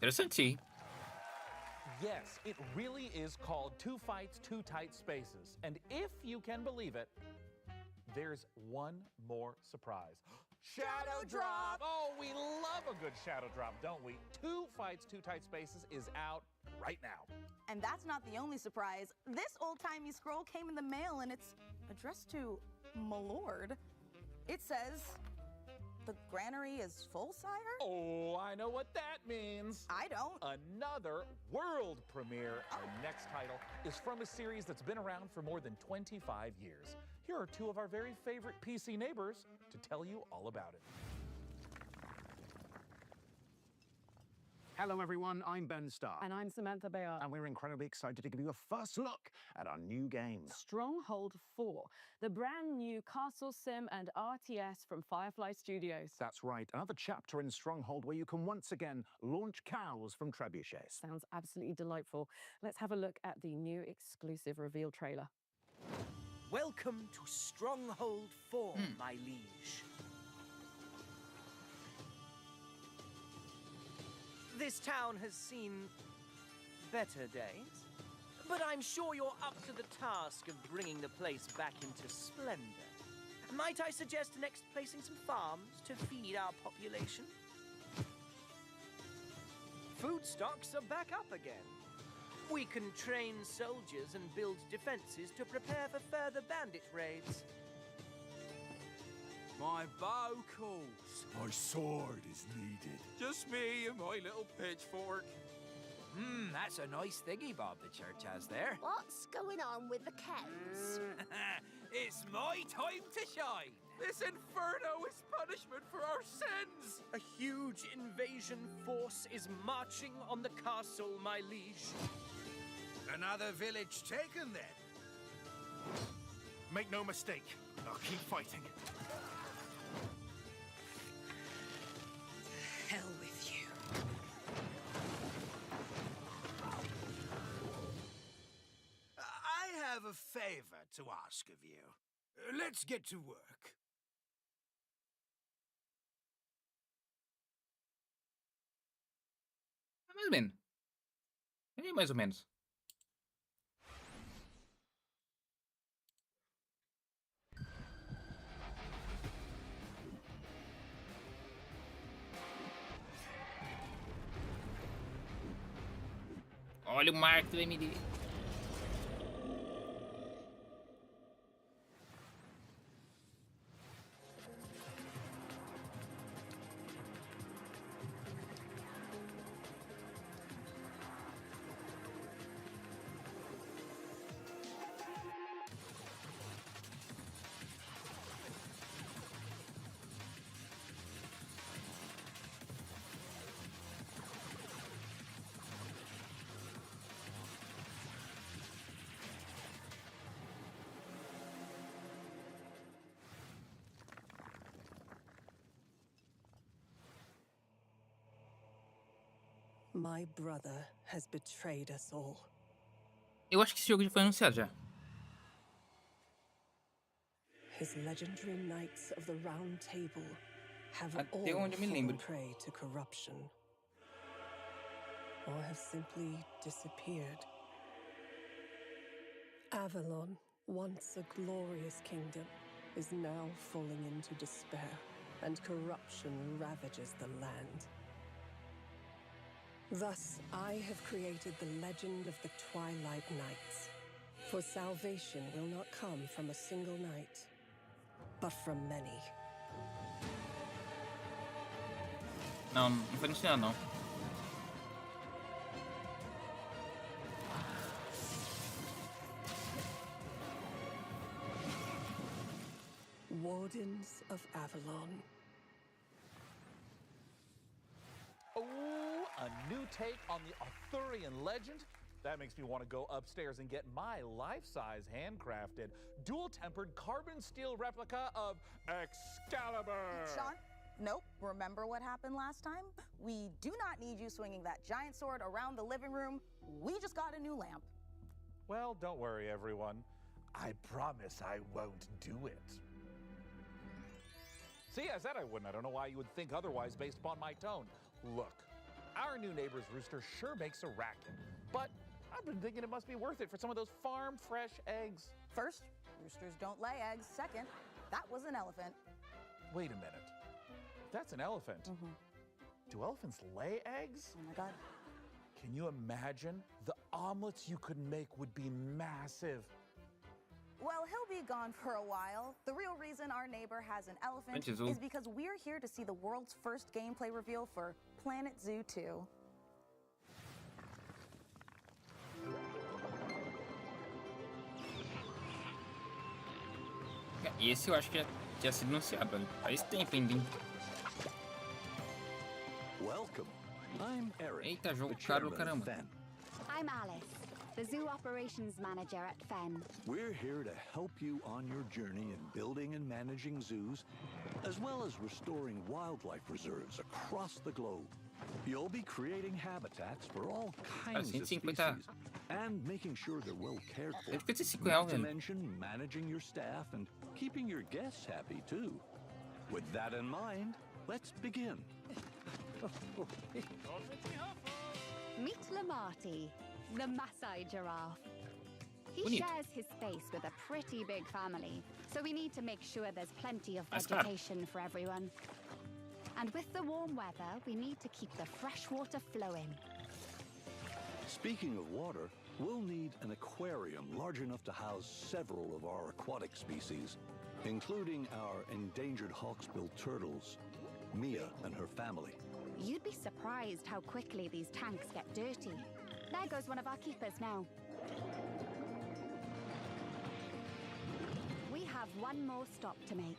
Interessante. Yes, it really is called Two Fights, Two Tight Spaces. And if you can believe it, there's one more surprise. Shadow Drop! Oh, we love a good Shadow Drop, don't we? Two Fights, Two Tight Spaces is out right now. And that's not the only surprise. This old-timey scroll came in the mail and it's addressed to Milord. It says, "The granary is full, sire?" Oh, I know what that means. I don't. Another world premiere. Our next title is from a series that's been around for more than 25 years. Here are two of our very favorite PC neighbors to tell you all about it. Hello everyone, I'm Ben Starr. And I'm Samantha Bayard. And we're incredibly excited to give you a first look at our new game. Stronghold 4, the brand new castle sim and RTS from Firefly Studios. That's right, another chapter in Stronghold where you can once again launch cows from trebuchets. Sounds absolutely delightful. Let's have a look at the new exclusive reveal trailer. Welcome to Stronghold 4, my liege. This town has seen better days, but I'm sure you're up to the task of bringing the place back into splendor. Might I suggest next placing some farms to feed our population? Food stocks are back up again. We can train soldiers and build defenses to prepare for further bandit raids. My bow calls. My sword is needed. Just me and my little pitchfork. That's a nice thingy bob the church has there. What's going on with the cows? It's my time to shine. This inferno is punishment for our sins. A huge invasion force is marching on the castle, my liege. Another village taken then. Make no mistake, I'll keep fighting. Hell with you. have a favor to ask of you. Let's get to work. Mais ou menos. É mais ou menos. Olha o Mark do MD. My brother has betrayed us all. Eu acho que esse jogo já foi anunciado já. His legendary knights of the Round Table have Até all onde eu me fallen lembro. prey to corruption, or have simply disappeared. Avalon, once a glorious kingdom, is now falling into despair, and corruption ravages the land. Thus, I have created the legend of the Twilight Knights. For salvation will not come from a single knight, but from many. Não, não foi anunciado não. Wardens of Avalon. Oh, a new take on the Arthurian legend? That makes me want to go upstairs and get my life-size handcrafted, dual-tempered carbon steel replica of Excalibur. Sean? Nope. Remember what happened last time? We do not need you swinging that giant sword around the living room. We just got a new lamp. Well, don't worry, everyone. I promise I won't do it. See, I said I wouldn't. I don't know why you would think otherwise based upon my tone. Look, our new neighbor's rooster sure makes a racket, but I've been thinking it must be worth it for some of those farm-fresh eggs. First, roosters don't lay eggs. Second, that was an elephant. Wait a minute. That's an elephant. Do elephants lay eggs? Oh my God. Can you imagine? The omelets you could make would be massive. Well, he'll be gone for a while. The real reason our neighbor has an elephant is because we're here to see the world's first gameplay reveal for Planet Zoo 2. Esse eu acho que já tinha sido anunciado, olha. Faz tempo ainda, hein? Welcome. I'm Eric. Eita, jogo caro do caramba. I'm Alice, the Zoo Operations Manager at Fen. We're here to help you on your journey in building and managing zoos, as well as restoring wildlife reserves across the globe. You'll be creating habitats for all kinds of species and making sure they're well cared for. Not to mention managing your staff and keeping your guests happy too. With that in mind, let's begin. Meet Lamarty, the Maasai giraffe. He Bonito. shares his space with a pretty big family, so we need to make sure there's plenty of vegetation for everyone. And with the warm weather, we need to keep the fresh water flowing. Speaking of water, we'll need an aquarium large enough to house several of our aquatic species, including our endangered hawksbill turtles, Mia and her family. You'd be surprised how quickly these tanks get dirty. There goes one of our keepers now. We have one more stop to make.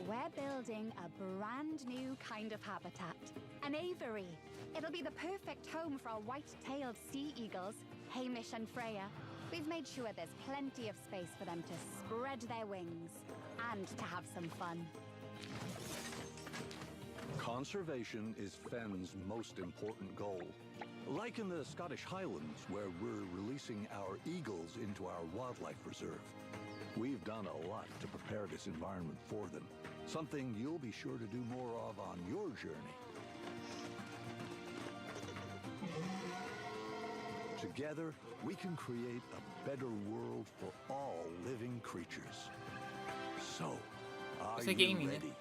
We're building a brand new kind of habitat, an aviary. It'll be the perfect home for our white-tailed sea eagles, Hamish and Freya. We've made sure there's plenty of space for them to spread their wings and to have some fun. Conservation is Fen's most important goal. Like in the Scottish Highlands, where we're releasing our eagles into our wildlife reserve. We've done a lot to prepare this environment for them, something you'll be sure to do more of on your journey. Together, we can create a better world for all living creatures. So, are you ready?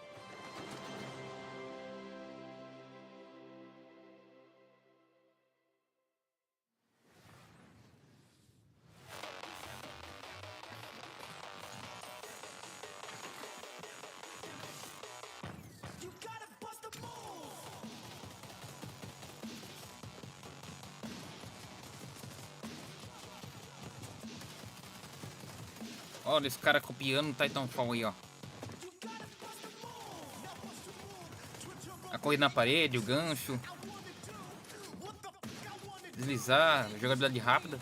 Olha esse cara copiando o Titanfall aí, ó. A corrida na parede, o gancho. Deslizar, jogabilidade rápida.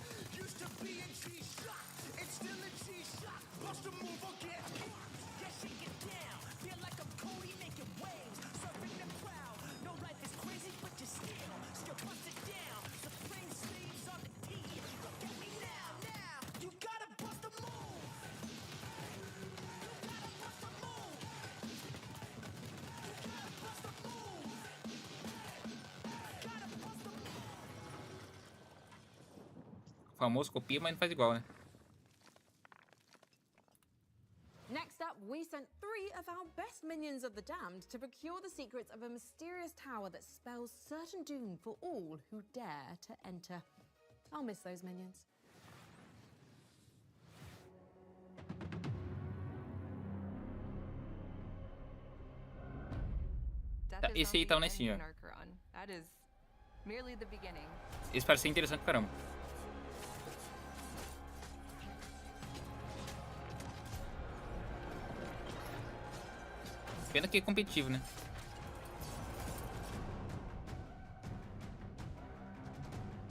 O famoso copia, mas não faz igual, né? Next up, we sent 3 of our best minions of the damned to procure the secrets of a mysterious tower that spells certain doom for all who dare to enter. I'll miss those minions. Tá, esse aí tá honestinho, ó. That is merely the beginning. Esse parece ser interessante pra caramba. Pena que é competitivo, né?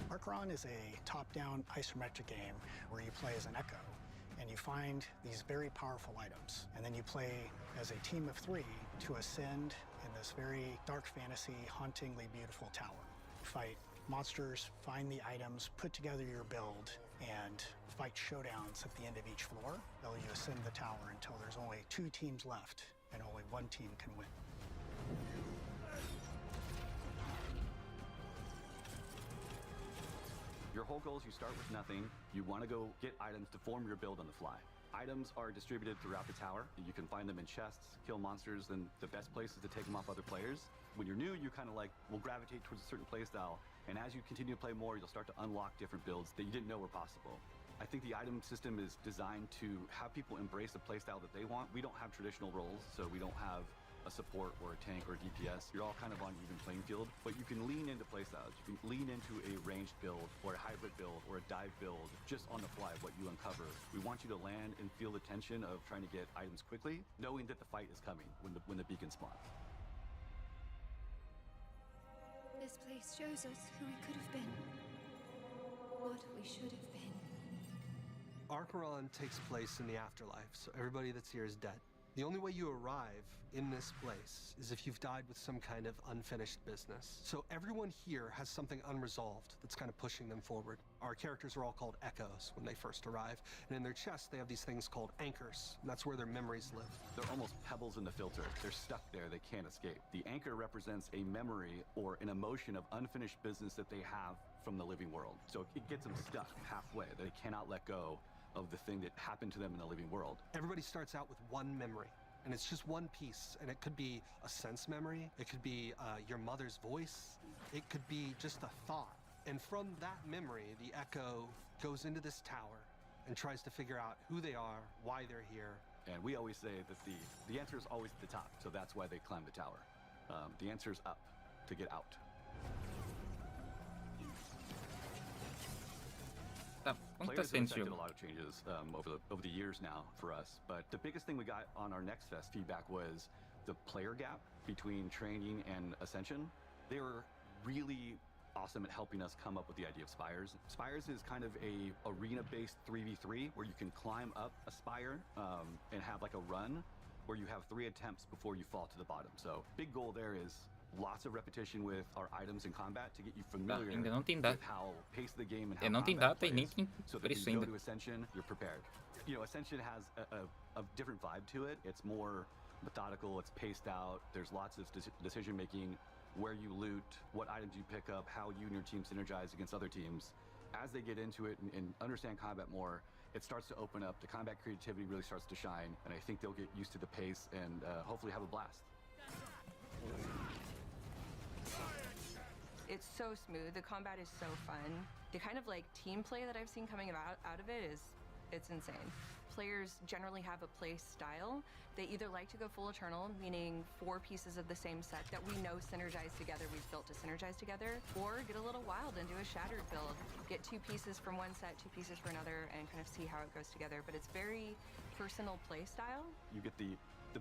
Archeron is a top-down isometric game where you play as an echo and you find these very powerful items. And then you play as a team of 3 to ascend in this very dark fantasy, hauntingly beautiful tower. Fight monsters, find the items, put together your build, and fight showdowns at the end of each floor. Though you ascend the tower until there's only 2 teams left and only 1 team can win. Your whole goal is you start with nothing. You want to go get items to form your build on the fly. Items are distributed throughout the tower. You can find them in chests, kill monsters, and the best place is to take them off other players. When you're new, you kind of will gravitate towards a certain playstyle, and as you continue to play more, you'll start to unlock different builds that you didn't know were possible. I think the item system is designed to have people embrace the playstyle that they want. We don't have traditional roles, so we don't have a support or a tank or a DPS. You're all kind of on even playing field, but you can lean into playstyles. You can lean into a ranged build or a hybrid build or a dive build just on the fly, what you uncover. We want you to land and feel the tension of trying to get items quickly, knowing that the fight is coming when the beacon spawns. This place shows us who we could have been, what we should have been. Archeron takes place in the afterlife, so everybody that's here is dead. The only way you arrive in this place is if you've died with some kind of unfinished business. So everyone here has something unresolved that's kind of pushing them forward. Our characters are all called echoes when they first arrive, and in their chests they have these things called anchors, and that's where their memories live. They're almost pebbles in the filter. They're stuck there, they can't escape. The anchor represents a memory or an emotion of unfinished business that they have from the living world. So it gets them stuck halfway. They cannot let go of the thing that happened to them in the living world. Everybody starts out with one memory, and it's just one piece, and it could be a sense memory, it could be your mother's voice, it could be just a thought. And from that memory, the echo goes into this tower and tries to figure out who they are, why they're here. And we always say that the answer is always at the top, so that's why they climb the tower. The answer is up, to get out. Players have affected a lot of changes over the years now for us, but the biggest thing we got on our Next Fest feedback was the player gap between training and ascension. They were really awesome at helping us come up with the idea of spires. Spires is kind of a arena-based 3v3 where you can climb up a spire and have like a run where you have 3 attempts before you fall to the bottom. So big goal there is Lots of repetition with our items in combat to get you familiar ainda não tem data. with how pace of the game and how Não tem combat data e nem plays, tem so that preço when you ainda. go to Ascension, you're prepared. You know, Ascension has a different vibe to it. It's more methodical, it's paced out, there's lots of decision making, where you loot, what items you pick up, how you and your team synergize against other teams. As they get into it and understand combat more, it starts to open up, the combat creativity really starts to shine, and I think they'll get used to the pace and hopefully have a blast. It's so smooth, the combat is so fun. The kind of like team play that I've seen coming out of it it's insane. Players generally have a play style. They either like to go full eternal, meaning 4 pieces of the same set that we know synergize together, we've built to synergize together, or get a little wild and do a shattered build. Get 2 pieces from one set, 2 pieces for another, and kind of see how it goes together. But it's very personal play style. You get the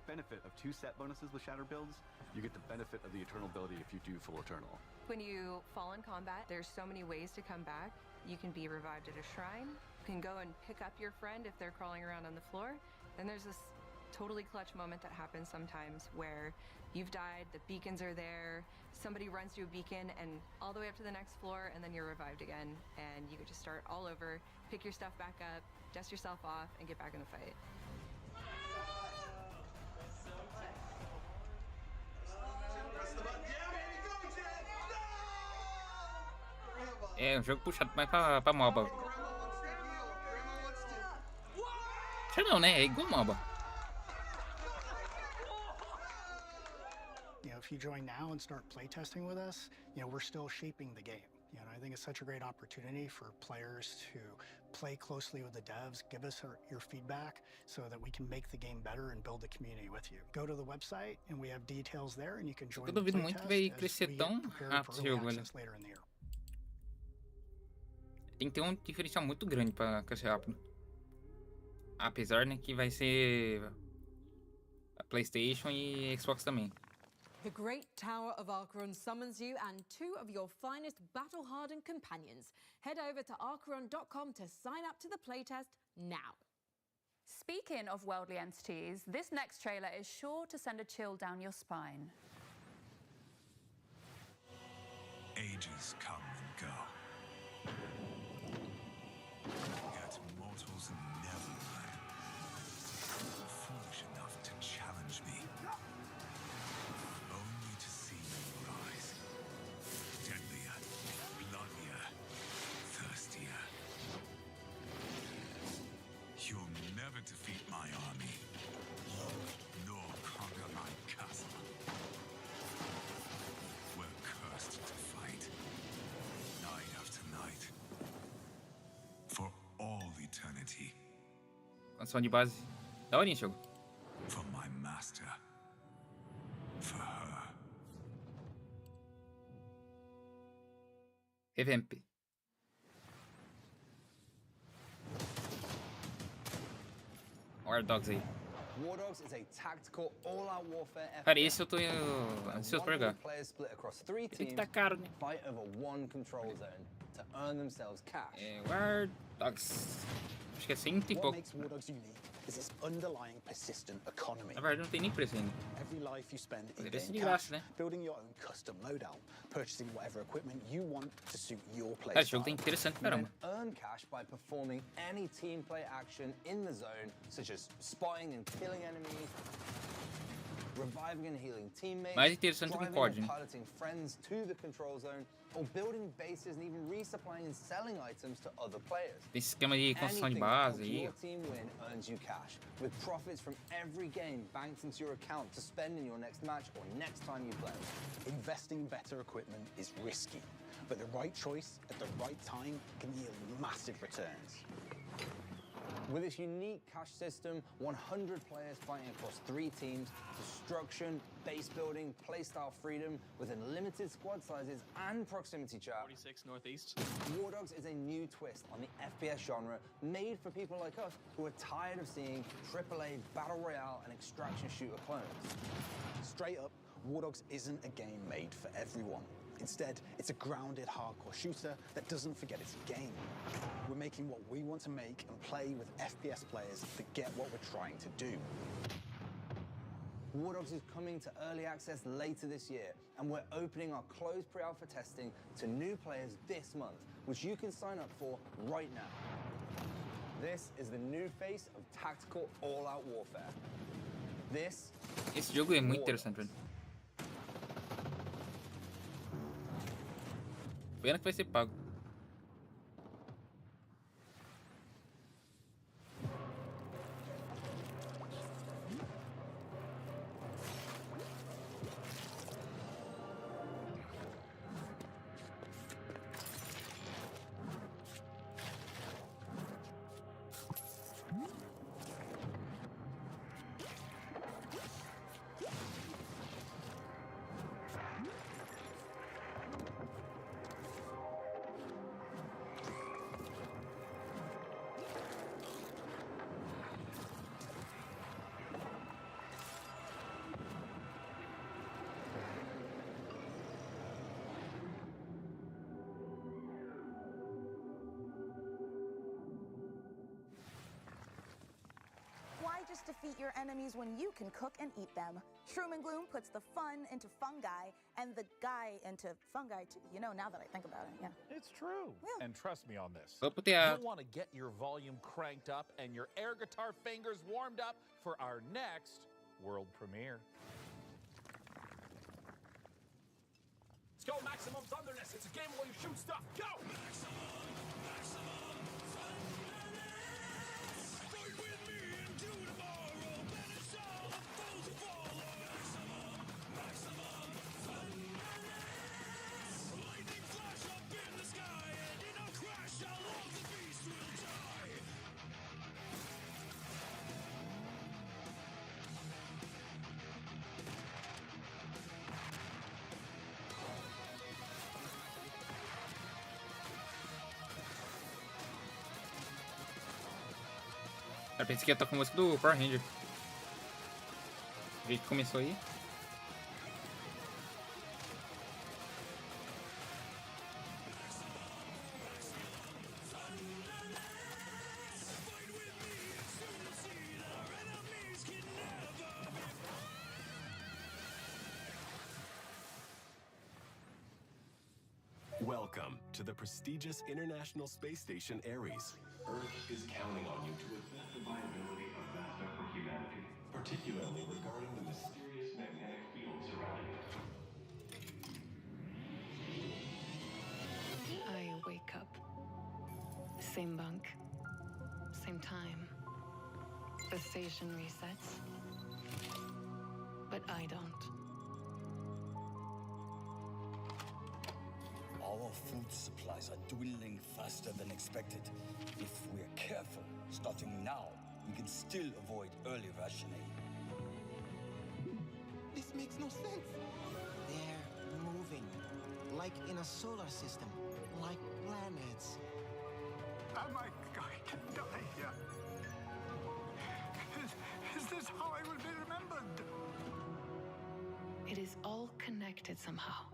benefit of 2 set bonuses with shatter builds. You get the benefit of the eternal ability if you do full eternal. When you fall in combat, there's so many ways to come back. You can be revived at a shrine. You can go and pick up your friend if they're crawling around on the floor. Then there's this totally clutch moment that happens sometimes where you've died, the beacons are there, somebody runs to a beacon and all the way up to the next floor, and then you're revived again, and you get to start all over, pick your stuff back up, dust yourself off, and get back in the fight. É um jogo puxado mais pra MOBA. Puxa não, né? É igual MOBA. You know, if you join now and start playtesting with us, you know, we're still shaping the game. You know, I think it's such a great opportunity for players to play closely with the devs, give us your feedback so that we can make the game better and build the community with you. Go to the website and we have details there and you can join Eu the duvido muito que vai playtest as crescer we tão prepare rápido for esse early jogo, velho. access later in the year. Tem que ter um diferencial muito grande pra crescer rápido. Apesar, né, que vai ser a PlayStation e Xbox também. The Great Tower of Acheron summons you and 2 of your finest battle-hardened companions. Head over to acheron.com to sign up to the playtest now. Speaking of worldly entities, this next trailer is sure to send a chill down your spine. Ages come and go. Yet mortals never learn. Foolish enough to challenge me. Only to see you rise. Deadlier, bloodier, thirstier. You'll never defeat my army, nor conquer my castle. We're cursed to fight, night after night, for all eternity. Canção de base. Daorinha, jogo. For my master. For her. Revamp. WARDOGS aí. WARDOGS is a tactical all-out warfare effort. Cara, esse eu tô ansioso pra jogar. Players split across 3 Tem que teams tá caro, né? fight over 1 control zone to earn themselves cash. É, WARDOGS. Acho que é 100 e What pouco. makes WARDOGS unique is its underlying persistent economy. Na verdade, não tem nem preço ainda. Every life you spend in Poderia ser game de cash, graça, né? building your own custom loadout, purchasing whatever equipment you want to suit your play Cara, esse jogo tá style. interessante pra You caramba. then earn cash by performing any team play action in the zone, such as spotting and killing enemies, reviving and healing teammates, Mais interessante do que driving COD, or né? piloting friends to the control zone, or building bases and even resupplying and selling items to other players. Tem esquema de construção de Anything base that helps aí. your team win earns you cash, with profits from every game banked into your account to spend in your next match or next time you play. Investing in better equipment is risky, but the right choice at the right time can yield massive returns. With this unique cash system, 100 players fighting across 3 teams, destruction, base building, playstyle freedom, with unlimited squad sizes and proximity chat. 46 Northeast. WARDOGS is a new twist on the FPS genre made for people like us who are tired of seeing AAA Battle Royale and extraction shooter clones. Straight up, WARDOGS isn't a game made for everyone. Instead, it's a grounded, hardcore shooter that doesn't forget it's a game. We're making what we want to make and play with FPS players that get what we're trying to do. WARDOGS is coming to early access later this year, and we're opening our closed pre-alpha testing to new players this month, which you can sign up for right now. This is the new face of tactical all-out warfare. This Esse jogo é muito interessante, velho. Pena que vai ser pago. Why just defeat your enemies when you can cook and eat them? Shroom and Gloom puts the fun into fungi and the guy into fungi too. You know, now that I think about it, yeah. It's true. Yeah. And trust me on this. Vou pro teatro. You'll want to get your volume cranked up and your air guitar fingers warmed up for our next world premiere. Let's go, Maximum Thunderness. It's a game where you shoot stuff. Go! Eu pensei que ia tocar a música do Power Ranger. O jeito que começou aí. Welcome to the prestigious International Space Station Ares. Earth is counting on you to assess the viability of NASA for humanity, particularly regarding the mysterious magnetic field surrounding it. I wake up. Same bunk, same time. The station resets, but I don't. Our food supplies are dwindling faster than expected. If we're careful, starting now, we can still avoid early rationing. This makes no sense. They're moving, like in a solar system, like planets. Am I going to die here? Is this how I will be remembered? It is all connected somehow.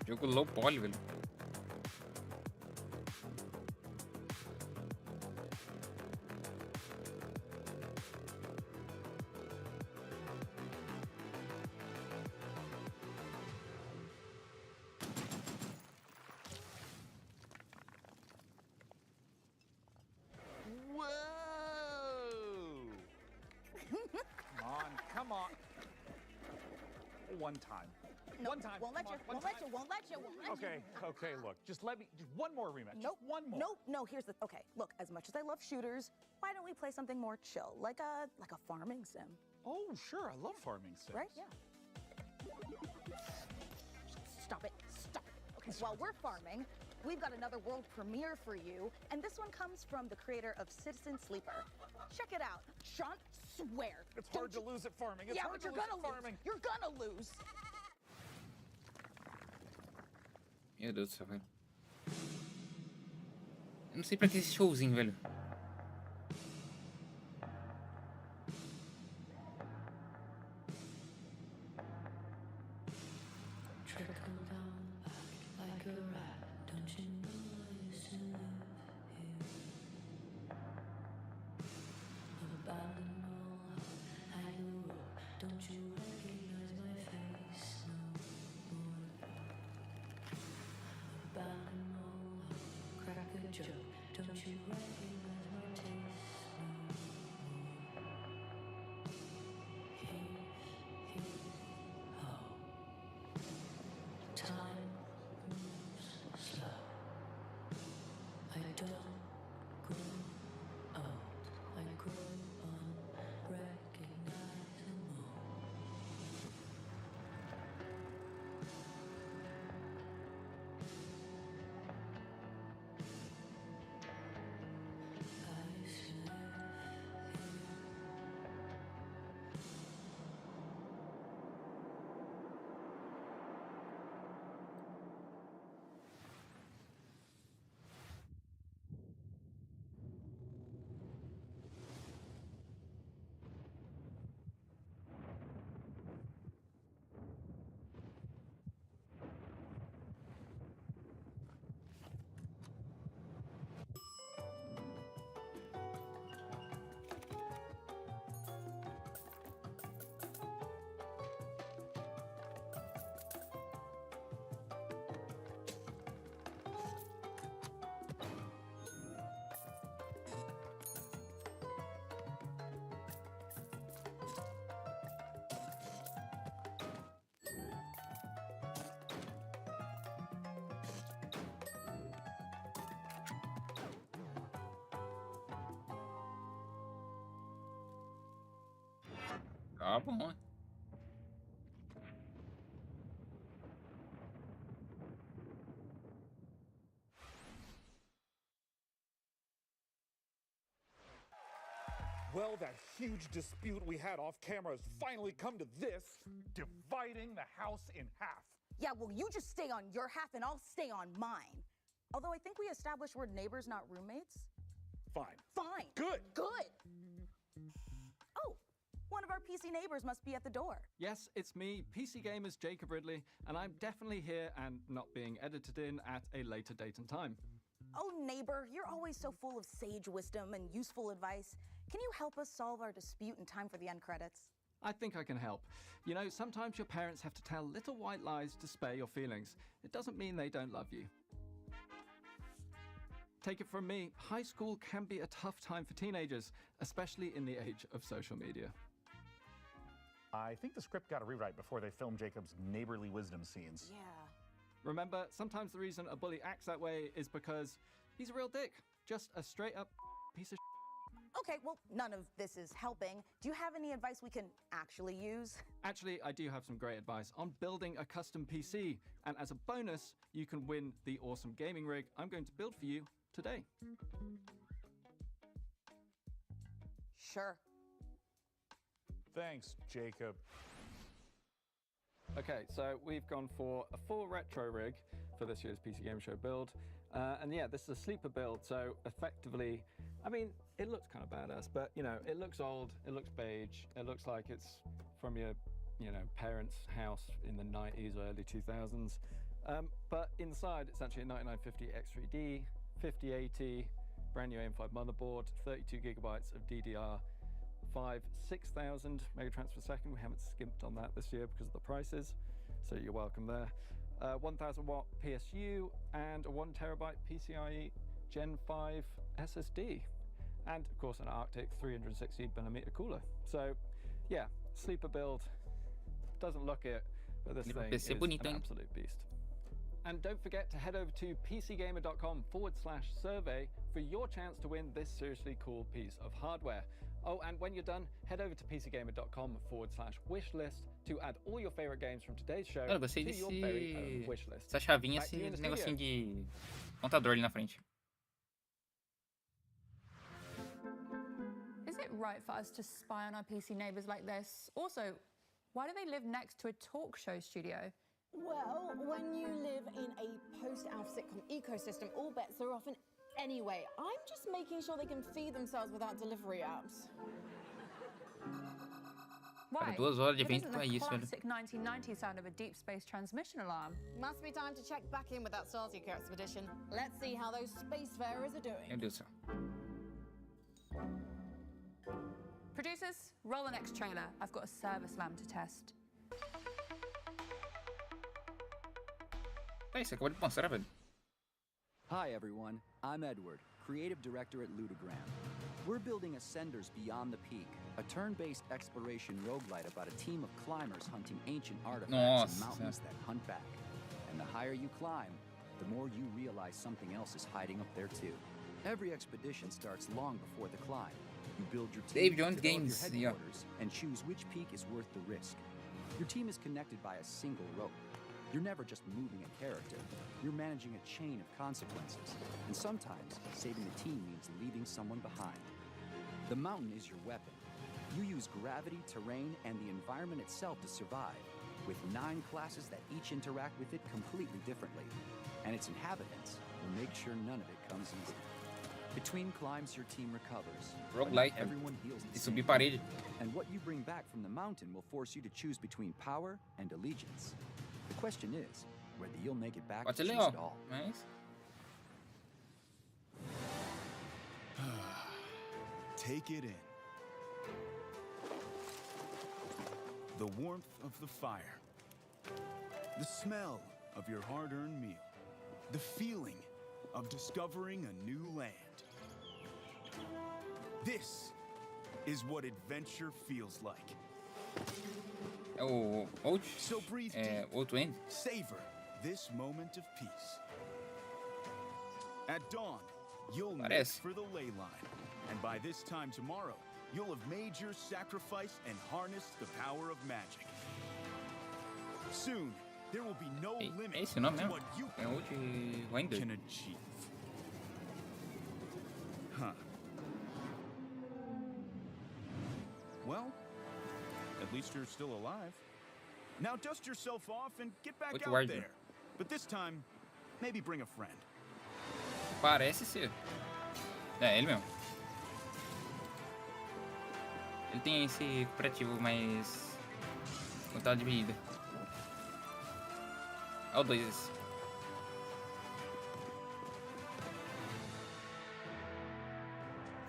Jogo low poly, velho. Come on. One time. no. One time. Won't let Come you. on, Won't one let you. Won't let you. Won't let you. Okay, look. Just one more rematch. Nope. Just one more. Nope. No. Here's the. Okay. Look. As much as I love shooters, why don't we play something more chill, like a farming sim? Oh, sure. I love farming sims. Right? Yeah. Stop it. Stop it. Okay. While we're farming, we've got another world premiere for you, and this one comes from the creator of Citizen Sleeper. Check it out. Sean, swear. It's hard to lose at farming. It's yeah, hard but you're to lose gonna at farming. lose. You're gonna lose. Meu Deus do céu, velho. Eu não sei pra que esse showzinho, velho. Tá bom. Well, that huge dispute we had off camera has finally come to this, dividing the house in half. Yeah, well, you just stay on your half and I'll stay on mine. Although I think we established we're neighbors, not roommates. Fine. Fine. Good. Good. Oh, one of our PC neighbors must be at the door. Yes, it's me, PC Gamer's Jacob Ridley, and I'm definitely here and not being edited in at a later date and time. Oh, neighbor, you're always so full of sage wisdom and useful advice. Can you help us solve our dispute in time for the end credits? I think I can help. You know, sometimes your parents have to tell little white lies to spare your feelings. It doesn't mean they don't love you. Take it from me, high school can be a tough time for teenagers, especially in the age of social media. I think the script got a rewrite before they filmed Jacob's neighborly wisdom scenes. Yeah. Remember, sometimes the reason a bully acts that way is because he's a real dick. Just a straight up piece of shit. Okay, well, none of this is helping. Do you have any advice we can actually use? Actually, I do have some great advice on building a custom PC. And as a bonus, you can win the awesome gaming rig I'm going to build for you today. Sure. Thanks, Jacob. Okay, so we've gone for a full retro rig for this year's PC Game Show build. And yeah, this is a sleeper build, so effectively, I mean, it looks kind of badass, but you know, it looks old, it looks beige, it looks like it's from your, you know, parents' house in the 90s or early 2000s. But inside, it's actually a 9950 X3D, 5080, brand new AM5 motherboard, 32 gigabytes of DDR5, 6,000 megatransfers per second. We haven't skimped on that this year because of the prices, so you're welcome there. 1000 watt PSU and a 1 terabyte PCIe Gen 5 SSD. And of course an Arctic 360mm cooler. So yeah, sleeper build, doesn't look it, But this Ele pra thing PC is bonito, an hein? absolute beast. And don't forget to head over to pcgamer.com/survey for your chance to win this seriously cool piece of hardware. Oh, and when you're done, head over to pcgamer.com/wishlist to add all your favorite games from today's show Cara, eu gostei to your very own wish list. essa chavinha, Back to you in esse the negocinho studio. de contador ali na frente. Is it right for us to spy on our PC neighbours like this? Also, why do they live next to a talk show studio? Well, when you live in a post-Alf sitcom ecosystem, all bets are off. And anyway, I'm just making sure they can feed themselves without delivery apps. Cara, 2 horas de It evento isn't pra the isso, velho. classic 1990 sound of a deep space transmission alarm. Must be time to check back in with that Starseeker expedition. Let's see how those spacefarers are doing. Meu Deus do céu. Producers, roll the next trailer. I've got a server slam to test. É isso, acabou de mostrar, velho. Hi everyone, I'm Edward, creative director at Ludogram. We're building Ascenders Beyond the Peak, a turn-based exploration roguelite about a team of climbers hunting ancient artifacts in mountains that hunt back. And the higher you climb, the more you realize something else is hiding up there too. Every expedition starts long before the climb. You build your team, Dave Jones develop your Games, yeah. headquarters, and choose which peak is worth the risk. Your team is connected by a single rope. You're never just moving a character. You're managing a chain of consequences. And sometimes, saving the team means leaving someone behind. The mountain is your weapon. You use gravity, terrain, and the environment itself to survive, with 9 classes that each interact with it completely differently. And its inhabitants will make sure none of it comes easy. Between climbs, your team recovers. Roguelike, everyone heals the de same subir way. parede. And what you bring back from the mountain will force you to choose between power and allegiance. The question is whether you'll make it back Pode to ser choose legal, it all. mas... Take it in. The warmth of the fire. The smell of your hard-earned meal. The feeling of discovering a new land. This is what adventure feels like. É o Out? So breathe É deep. outro end? Savor this moment of peace. At dawn, you'll make Parece. for the ley line. And by this time tomorrow, you'll have made your sacrifice and harnessed the power of magic. Soon, there will be no limit É esse o nome to mesmo? what you É Out Wind. can achieve. Huh. Well, at least you're still alive. Now dust yourself off and get back Outward out Wind. there. But this time, maybe bring a friend. Parece ser. É, ele mesmo. Ele tem esse cooperativo mais... contado dividida. É o 2 esse.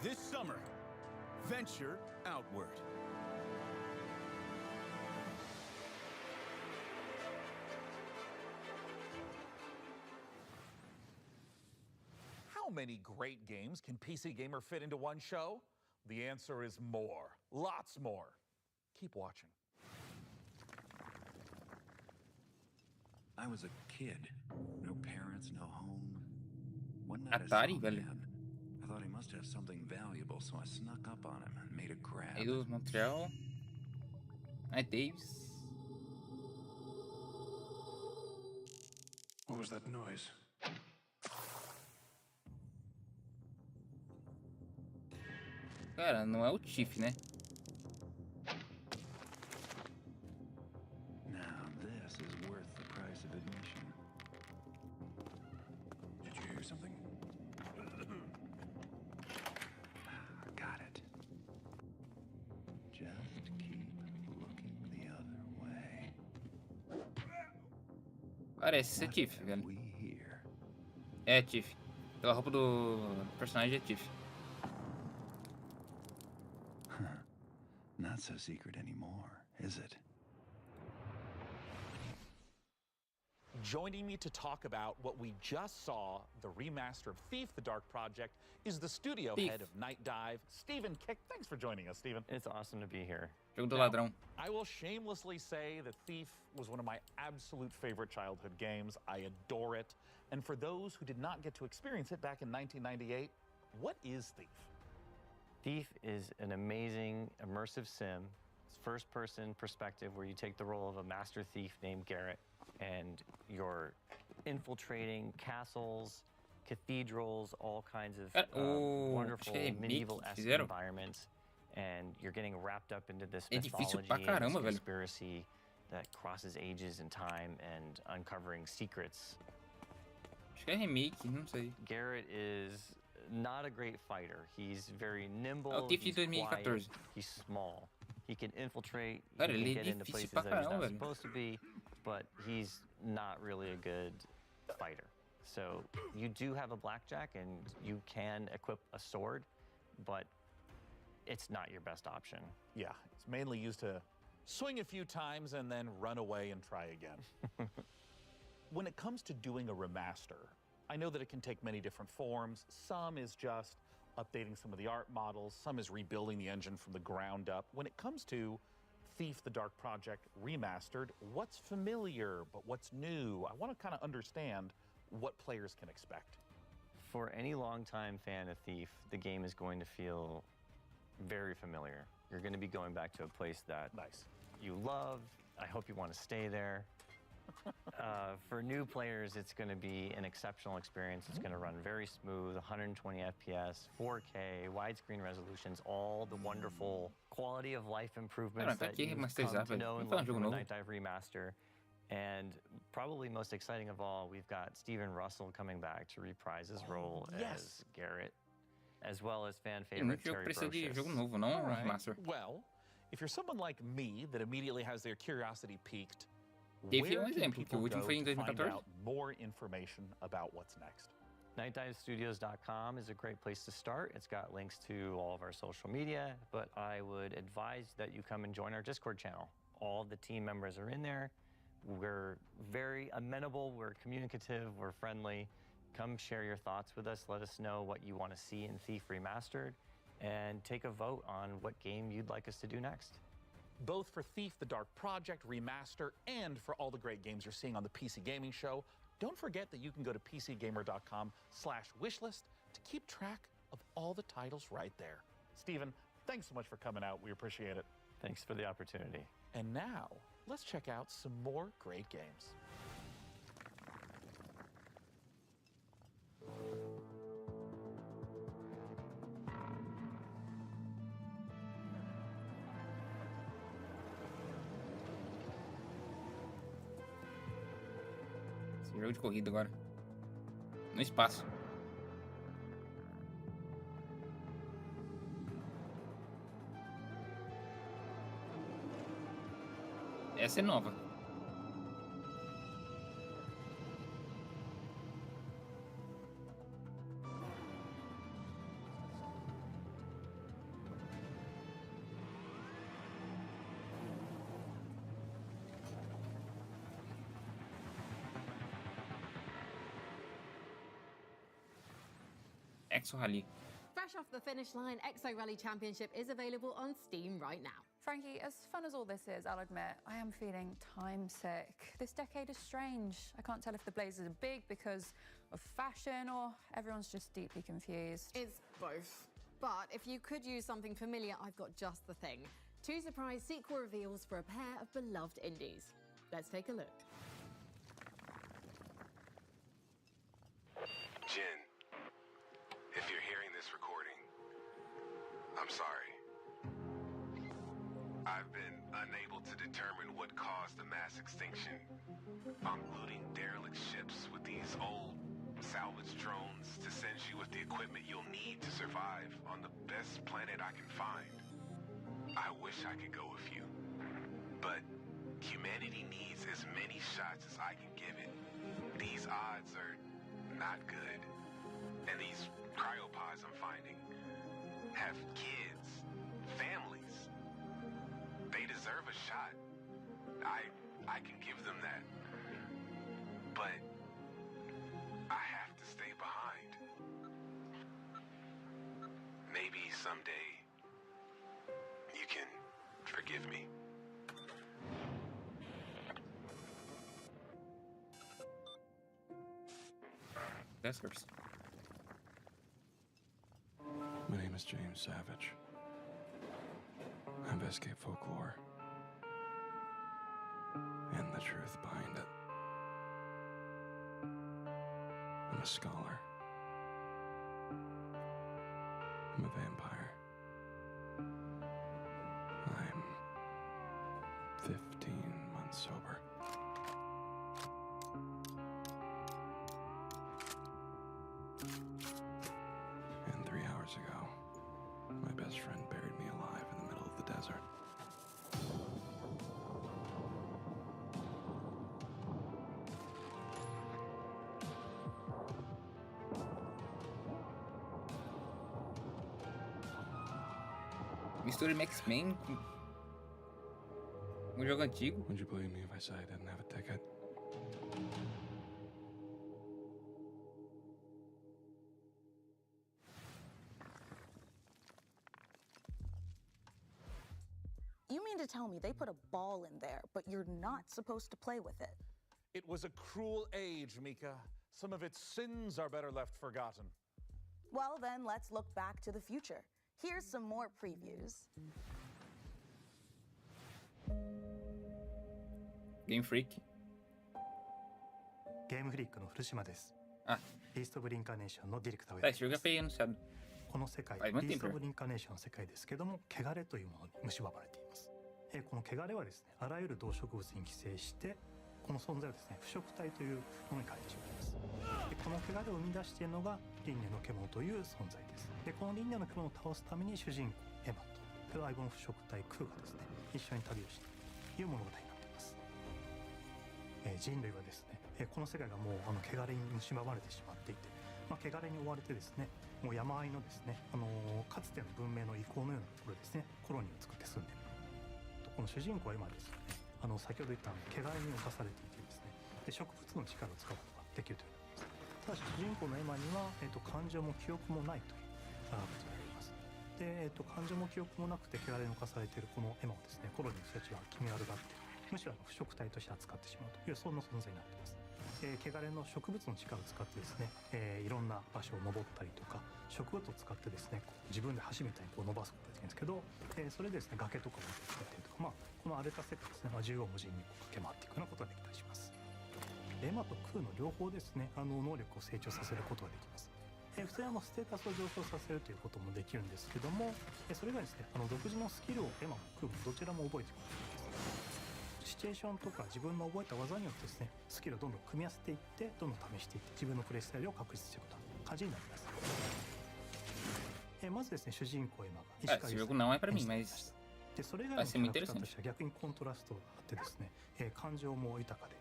This summer, venture outward. How many great games can PC Gamer fit into one show? The answer is more. Lots more. Keep watching. I was a kid. No parents, no home. One night I Atari, saw a velho. man. I thought he must have something valuable, so I snuck up on him and made a grab. Eidos, Montreal. Aí, Davis. What was that noise? Cara, não é o Tiff, né? Now this is worth the price of admission. Did you hear something? Got it. Just keep looking the other way. Parece ser Tiff, velho. É Tiff. Pela roupa do personagem é Tiff. Not so secret anymore, is it? Joining me to talk about what we just saw, the remaster of Thief, the Dark Project, is the studio head of Night Dive, Stephen Kick. Thanks for joining us, Stephen. It's awesome to be here. Now, I will shamelessly say that Thief was one of my absolute favorite childhood games. I adore it. And for those who did not get to experience it back in 1998, what is Thief? Thief is an amazing immersive sim. It's first-person perspective where you take the role of a master thief named Garrett, and you're infiltrating castles, cathedrals, all kinds of wonderful medieval-esque environments, and you're getting wrapped up into this mythology and this conspiracy that crosses ages and time and uncovering secrets. Acho que é remake, não sei. Garrett is not a great fighter. He's very nimble, Thief de he's 2014. quiet, he's small. He can infiltrate, he Cara, can ele é get into difícil places pra that he's caramba, not velho. supposed to be, but he's not really a good fighter. So you do have a blackjack and you can equip a sword, but it's not your best option. Yeah, it's mainly used to swing a few times and then run away and try again. When it comes to doing a remaster, I know that it can take many different forms. Some is just updating some of the art models, some is rebuilding the engine from the ground up. When it comes to Thief, the Dark Project Remastered, what's familiar, but what's new? I want to kind of understand what players can expect. For any longtime fan of Thief, the game is going to feel very familiar. You're going to be going back to a place that you love. I hope you want to stay there. For new players, it's going to be an exceptional experience. It's going to run very smooth, 120 FPS, 4K, widescreen resolutions, all the wonderful quality of life improvements that you've come to know and love from the Night Dive Remaster. And probably most exciting of all, we've got Steven Russell coming back to reprise his role as Garrett, as well as fan favorite Terry Brocious. Well, if you're someone like me that immediately has their curiosity piqued, Teve where can exemplo, que people o último go foi em to find 2014. out more information about what's next? NightDiveStudios.com is a great place to start. It's got links to all of our social media, but I would advise that you come and join our Discord channel. All the team members are in there. We're very amenable, we're communicative, we're friendly. Come share your thoughts with us. Let us know what you want to see in Thief Remastered, and take a vote on what game you'd like us to do next. Both for Thief, the Dark Project Remaster, and for all the great games you're seeing on the PC Gaming Show, don't forget that you can go to pcgamer.com/wishlist to keep track of all the titles right there. Stephen, thanks so much for coming out. We appreciate it. Thanks for the opportunity. And now, let's check out some more great games. Jogo de corrida agora. No espaço. Essa é nova. Exo Rally. Fresh off the finish line, Exo Rally Championship is available on Steam right now. Frankie, as fun as all this is, I'll admit, I am feeling time sick. This decade is strange. I can't tell if the blazers are big because of fashion or everyone's just deeply confused. It's both. But if you could use something familiar, I've got just the thing. 2 surprise sequel reveals for a pair of beloved indies. Let's take a look. Jen, if you're hearing this recording, I'm sorry. I've been unable to determine what caused the mass extinction. I'm looting derelict ships with these old salvage drones to send you with the equipment you'll need to survive on the best planet I can find. I wish I could go with you, but humanity needs as many shots as I can give it. These odds are not good, and these cryopods I'm finding have kids, families. They deserve a shot. I can give them that. but I have to stay behind. Maybe someday you can forgive me. That's first. My name is James Savage. I investigate folklore and the truth behind it. I'm a scholar. I'm a vampire. I'm 15 months sober. And 3 hours ago, my best friend buried me alive in the middle of the desert. Mistura X-Men com um jogo antigo. Would you believe me if I said I didn't have a ticket? You mean to tell me they put a ball in there, but you're not supposed to play with it? It was a cruel age, Mika. Some of its sins are better left forgotten. Well, then let's look back to the future. Here's some more previews. Game Freak. ゲームフリックの古島です。ビースト・オブ・リンカーネーションのディレクターをやっています。この世界、ビースト・オブ・リンカーネーションの世界ですけども、汚れというものに蝕まれています。この汚れはですね、あらゆる動植物に寄生して、この存在をですね、腐食体というものに変えてしまいます。でこの汚れを生み出しているのが輪廻の獣という存在です。でこの輪廻の獣を倒すために主人公エマと相棒の腐食体クーがですね、一緒に旅をしてという物語になっています。人類はですね、この世界がもう汚れに蝕まれてしまっていて、汚れに追われてですね、もう山あいのですね、かつての文明の遺構のようなところですね、コロニーを作って住んでいる。この主人公は今ですね、先ほど言った汚れに侵されていてですね、で植物の力を使うことができるというただし主人公のエマには、感情も記憶もないということになります。で、感情も記憶もなくて汚れに侵されているこのエマをですね、コロニーの人たちは気味悪がって、むしろ腐食体として扱ってしまうというそんな存在になっています。汚れの植物の力を使ってですね、いろんな場所を登ったりとか植物を使ってですね、自分で橋みたいに伸ばすことができるんですけど、それでですね、崖とかを作ったりとか、この荒れた世界ですね、縦横無尽に駆け回っていくようなことができたりします。エマとクーの両方ですね、能力を成長させることができます。普通にステータスを上昇させるということもできるんですけども、それがですね、独自のスキルをエマもクーもどちらも覚えていくことができます。シチュエーションとか自分の覚えた技によってですね、スキルをどんどん組み合わせていってどんどん試していって自分のプレイスタイルを確立していくという感じになります。まずですね、主人公エマが石川優さんで、それ以外のキャラクターとしては逆にコントラストがあってですね、感情も豊かで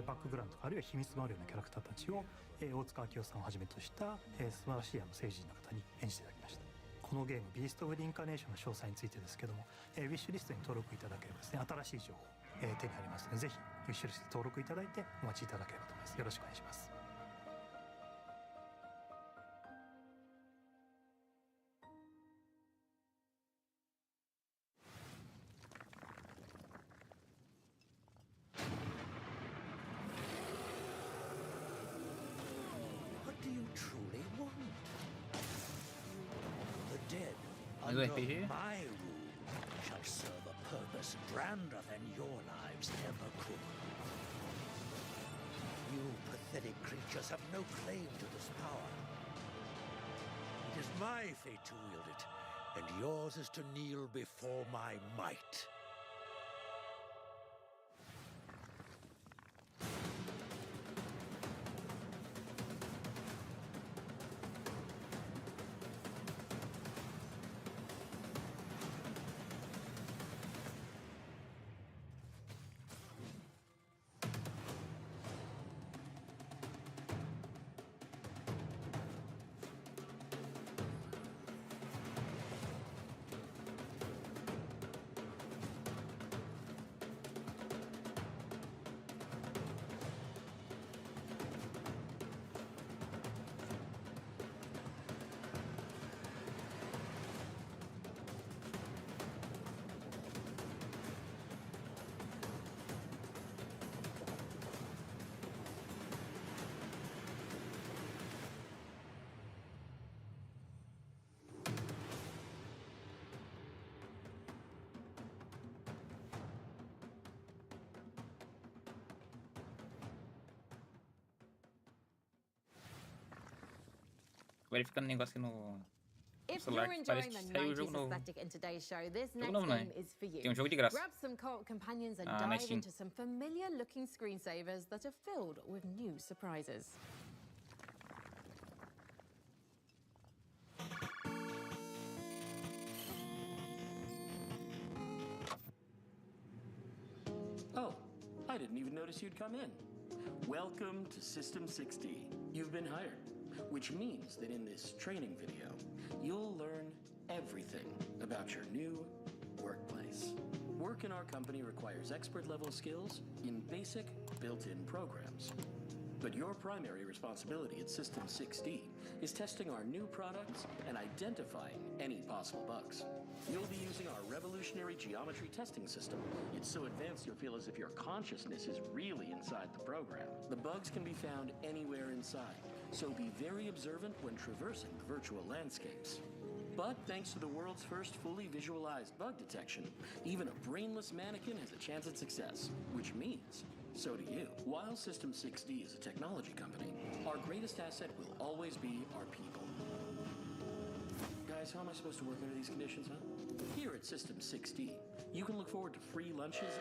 バックグラウンドとかあるいは秘密のあるようなキャラクターたちを、大塚明夫さんをはじめとした、素晴らしい政治人の方に演じていただきました。このゲームビースト・オブ・リンカーネーションの詳細についてですけども、ウィッシュリストに登録いただければですね、新しい情報、手に入りますので、ぜひウィッシュリスト登録いただいてお待ちいただければと思います。よろしくお願いします。Under my rule shall serve a purpose grander than your lives ever could. You pathetic creatures have no claim to this power. It is my fate to wield it, and yours is to kneel before my might. verificando o negócio aqui no If celular. you're Parece enjoying que the saiu o 90s jogo novo. aesthetic in today's show, this Jogo next novo não, game is for you. tem um jogo de graça. Grab some co-op companions and Na dive Steam. into some familiar-looking screensavers that are filled with new surprises. Oh, I didn't even notice you'd come in. Welcome to System 6D. You've been hired, which means that in this training video, you'll learn everything about your new workplace. Work in our company requires expert-level skills in basic, built-in programs. But your primary responsibility at System 6D is testing our new products and identifying any possible bugs. You'll be using our revolutionary geometry testing system. It's so advanced you'll feel as if your consciousness is really inside the program. The bugs can be found anywhere inside, so be very observant when traversing the virtual landscapes. But thanks to the world's first fully visualized bug detection, even a brainless mannequin has a chance at success, which means so do you. While System 6D is a technology company, our greatest asset will always be our people. Guys, how am I supposed to work under these conditions, huh? Here at System 6D, you can look forward to free lunches.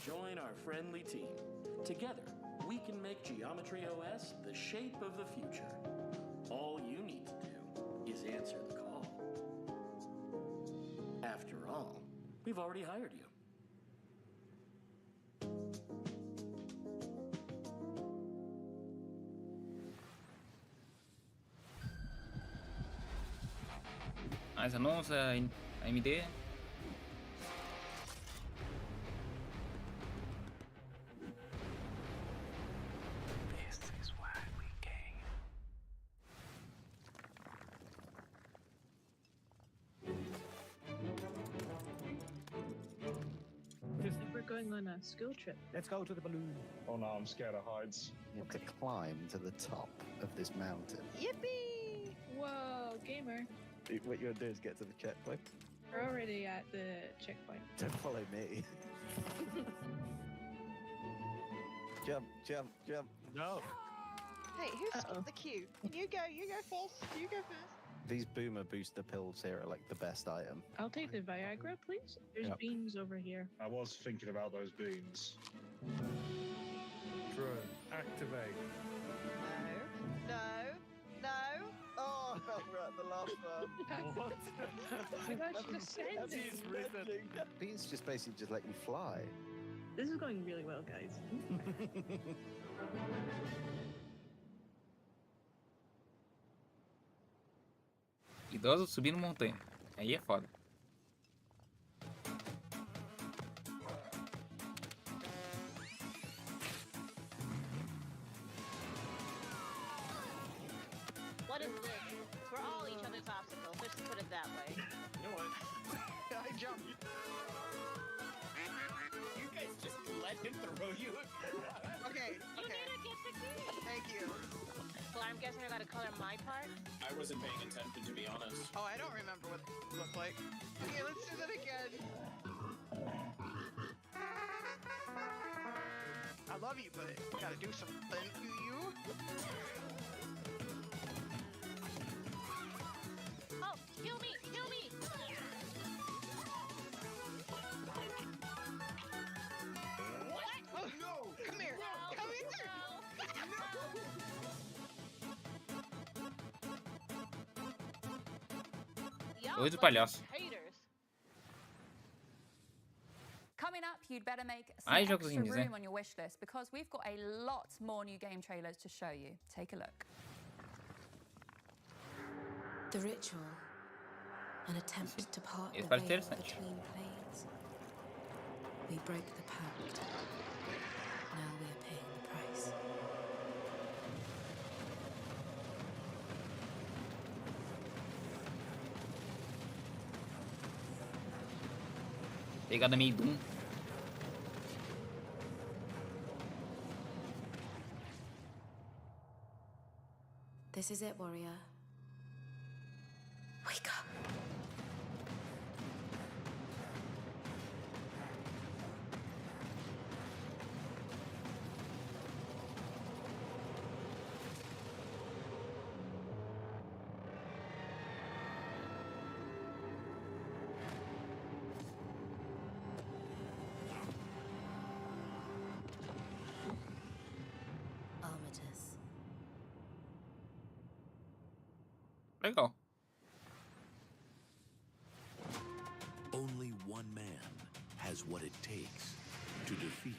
Join our friendly team. Together, we can make Geometry OS the shape of the future. All you need to do is answer the call. After all, we've already hired you. Mais anúncios, AMD. This is why we came. I think we're going on a school trip. Let's go to the balloon. Oh no, I'm scared of heights. You have to climb to the top of this mountain. Yippee! Whoa, gamer. What you're gonna do is get to the checkpoint. We're already at the checkpoint. Don't follow me. Jump, jump, jump. No. Hey, who's skipped the queue? You go first. You go first. These boomer booster pills here are like the best item. I'll take the Viagra, please. There's Yep. beans over here. I was thinking about those beans. Drone, activate. No. Oh, we're at the last one. What? I thought you said Beans risen. Beans just basically just let you fly. This is going really well, guys. Idosos subindo montanha. Aí é foda. What is this? We're all each other's obstacles. Let's put it that way. You know what? I jumped. You guys just let him throw you. Okay. You need to get the key. Thank you. Well, I'm guessing I gotta color my part. I wasn't paying attention, to be honest. Oh, I don't remember what it looked like. Okay, let's do that again. I love you, but I gotta do something. You? Oh, kill me! Kill me! What? Oh, no! Come here! No. Come here! Dois do palhaço. Coming up, you'd better make some Mais jogos extra indies, né? room on your wish list because we've got a lot more new game trailers to show you. Take a look. The ritual, an attempt to part the Esse parece veil interessante. between planes. We broke the pact. Now we are paying the price. Pegada meio Doom. This is it, warrior. Wake up. Legal. Only one man has what it takes to defeat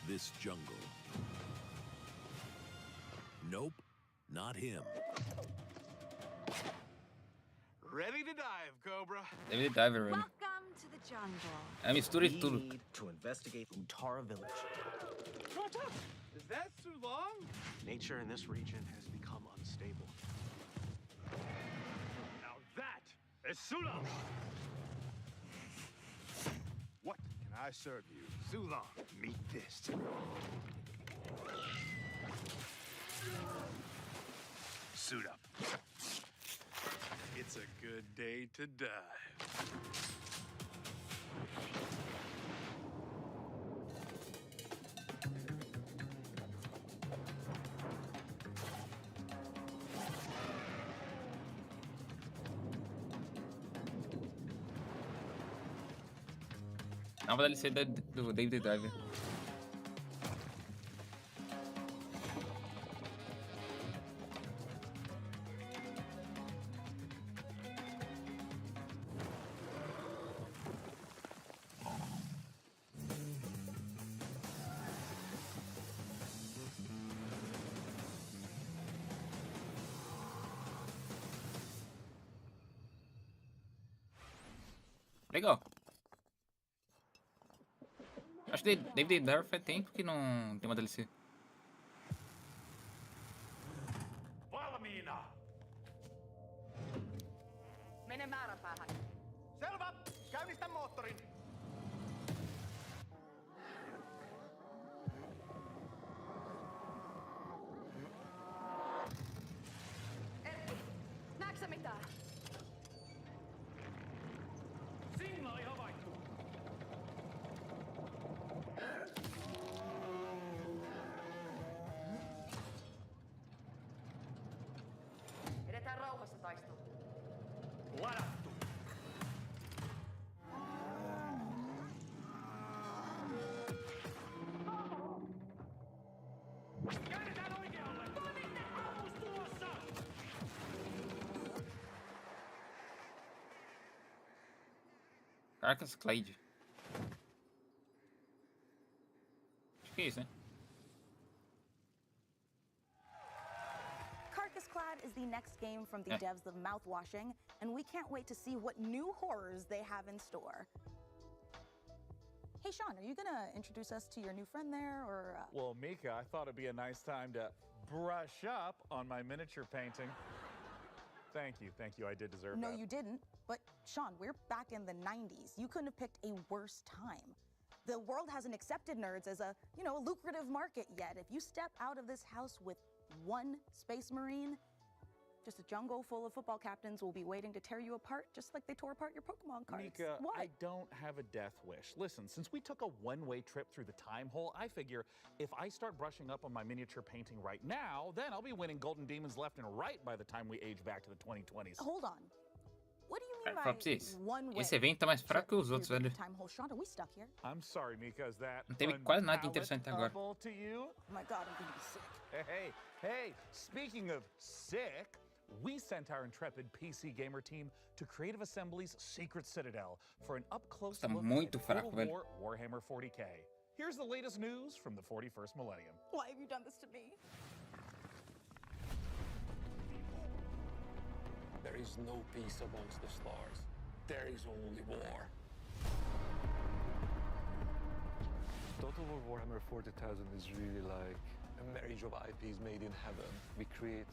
this jungle. Nope, not him. Ready to dive, Cobra. Deve de dive, velho. Welcome to the jungle. É mistura de tudo. Need to investigate Utara village. Is that too long? Nature in this region has become unstable. Now that is Sula. What can I serve you? Sula, meet this. Suit up. It's a good day to dive. Nova DLC do David Driver. Legal. Acho que David Driver faz tempo que não tem uma DLC. Valmiina! Mene määränpäähän. Selvä! Käynnistä moottorin! Erkki, näetkö mitään? Signaali havaittu! Edetään rauhassa taistelu. Ladattu! Käännetään oikealle! Toimitte! Ammus tulossa! Carcass Clade. Acho que é isso, né? Carcass Clad is the next game from the Eh. devs of Mouthwashing, and we can't wait to see what new horrors they have in store. Hey, Sean, are you gonna introduce us to your new friend there, or? Well, Mika, I thought it'd be a nice time to brush up on my miniature painting. Thank you, I did deserve No, that. you didn't. But Sean, we're back in the 90s. You couldn't have picked a worse time. The world hasn't accepted nerds as a, a lucrative market yet. If you step out of this house with one Space Marine, just a jungle full of football captains will be waiting to tear you apart, just like they tore apart your Pokemon cards. Mika, What? I don't have a death wish. Listen, since we took a one-way trip through the time hole, I figure if I start brushing up on my miniature painting right now, then I'll be winning Golden Demons left and right by the time we age back to the 2020s. Hold on. What do you mean Fala by pra vocês. one way? Esse evento tá mais fraco que os outros, velho. Time hole, Sean, are we stuck here? I'm sorry, Mika, is that Não teve quase nada de interessante agora. unpalatable to you? Oh my God, I'm gonna be sick. Hey, speaking of sick, we sent our intrepid PC gamer team to Creative Assembly's Secret Citadel for an up-close Tá look muito at fraco, Total velho. War Warhammer 40K. Here's the latest news from the 41st millennium. Why have you done this to me? There is no peace amongst the stars. There is only war. Total War Warhammer 40,000 is really like a marriage of IPs made in heaven. We create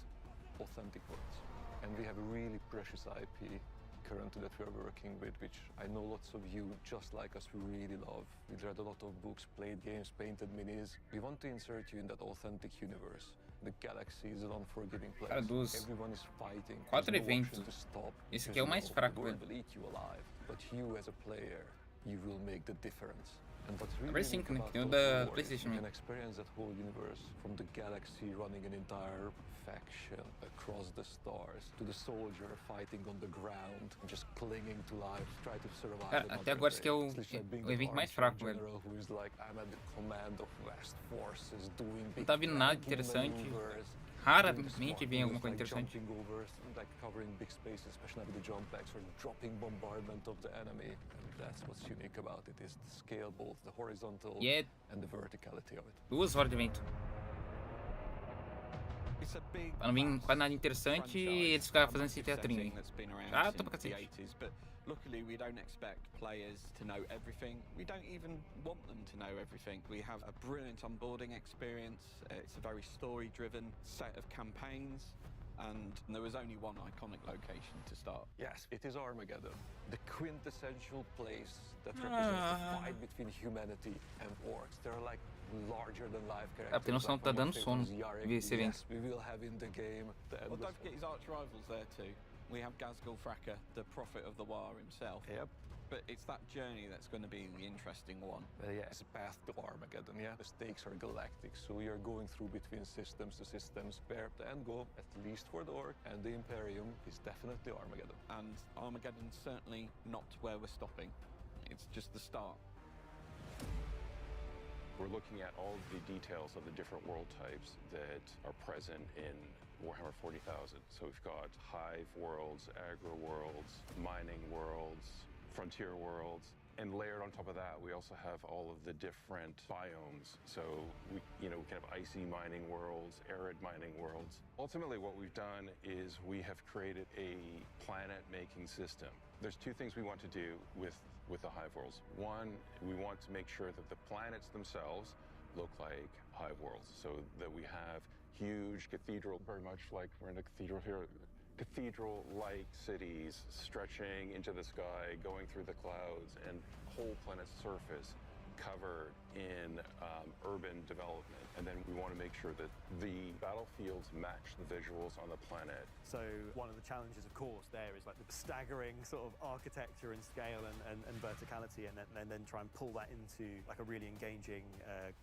authentic worlds. And we have a really precious IP currently that we are working with, which I know lots of you, just like us, who really love. We've read a lot of books, played games, painted minis. We want to insert you in that authentic universe. The galaxy is an unforgiving place. Cara, dos Everyone is fighting. 4 There's no eventos, option to stop. esse aqui é o mais Because fraco, the velho. world will eat you alive. But you as a player, you will make the difference. And what's really Agora é 5, né? unique Tem o about da Total War is PlayStation you mesmo. can experience that whole universe, from the galaxy running an entire faction across the stars, to the soldier fighting on the ground, just clinging to life, try to survive. Cara, até agora esse aqui é o evento mais fraco, velho. Who is like, I'm at the command of vast forces, doing Não tá vindo nada interessante. Raramente vem alguma coisa interessante. Jumping over, like covering big spaces, especially with the jump backs, or dropping bombardment of the enemy. And that's what's unique about it, is the scale, both the horizontal and the verticality of it. 2 horas de evento. Pra não vir quase nada interessante, eles ficaram fazendo esse teatrinho aí. Chato pra cacete. Luckily, we don't expect players to know everything. We don't even want them to know everything. We have a brilliant onboarding experience. It's a very story-driven set of campaigns. And there was only one iconic location to start. Yes, it is Armageddon, the quintessential place that represents the fight between humanity and orcs. They're like larger-than-life characters. Porque noção tá dando sono ver esse evento. Yes, we will have in the game. Well, don't forget his arch rivals there too. We have Ghazghkull Fracker, the prophet of the War himself. Yep. But it's that journey that's going to be the interesting one. Yeah, it's a path to Armageddon, yeah. The stakes are galactic, so you're going through between systems to systems, where the end goal, at least for the Orc and the Imperium, is definitely Armageddon. And Armageddon's certainly not where we're stopping. It's just the start. We're looking at all of the details of the different world types that are present in Warhammer 40,000. So we've got hive worlds, agro worlds, mining worlds, frontier worlds, and layered on top of that, we also have all of the different biomes. So we can have icy mining worlds, arid mining worlds. Ultimately, what we've done is we have created a planet-making system. There's 2 things we want to do with the hive worlds. One, we want to make sure that the planets themselves look like hive worlds, so that we have huge cathedral, very much like we're in a cathedral here, cathedral-like cities stretching into the sky, going through the clouds, and whole planet's surface covered in urban development. And then we want to make sure that the battlefields match the visuals on the planet. So one of the challenges, of course, there is like the staggering sort of architecture and scale and verticality, and then try and pull that into like a really engaging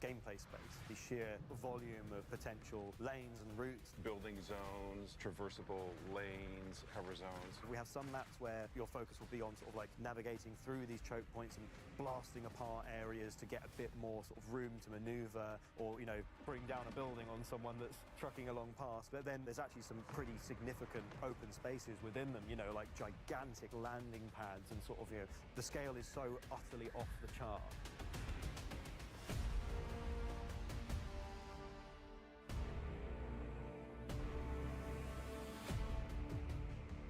gameplay space. The sheer volume of potential lanes and routes. Building zones, traversable lanes, cover zones. We have some maps where your focus will be on sort of like navigating through these choke points and blasting apart areas to get a bit more sort of room to maneuver, or bring down a building on someone that's trucking along past. But then there's actually some pretty significant open spaces within them, like gigantic landing pads, and sort of the scale is so utterly off the chart.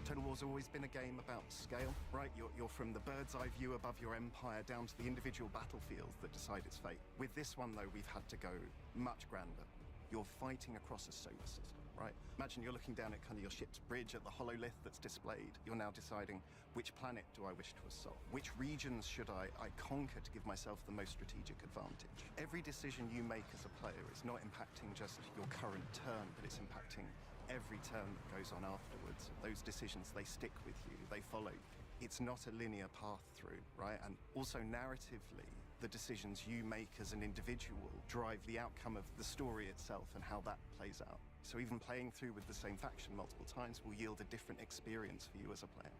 Total War's always been a game about scale, right? You're from the bird's eye view above your empire down to the individual battlefields that decide its fate. With this one, though, we've had to go much grander. You're fighting across a solar system, right? Imagine you're looking down at kind of your ship's bridge at the hololith that's displayed. You're now deciding, which planet do I wish to assault? Which regions should I conquer to give myself the most strategic advantage? Every decision you make as a player is not impacting just your current turn, but it's impacting every turn that goes on afterwards. Those decisions, they stick with you, they follow you. It's not a linear path through, right? And also narratively, the decisions you make as an individual drive the outcome of the story itself and how that plays out. So even playing through with the same faction multiple times will yield a different experience for you as a player.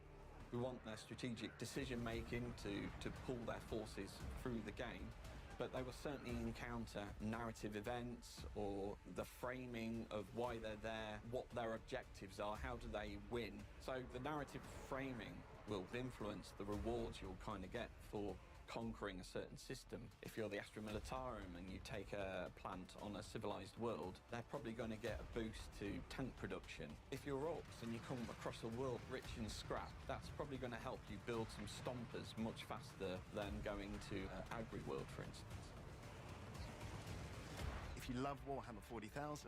We want their strategic decision making to pull their forces through the game, but they will certainly encounter narrative events or the framing of why they're there, what their objectives are, how do they win. So the narrative framing will influence the rewards you'll kind of get for conquering a certain system. If you're the Astra Militarum and you take a plant on a civilized world, they're probably going to get a boost to tank production. If you're orcs and you come across a world rich in scrap, that's probably going to help you build some stompers much faster than going to Agri World, for instance. If you love Warhammer 40,000,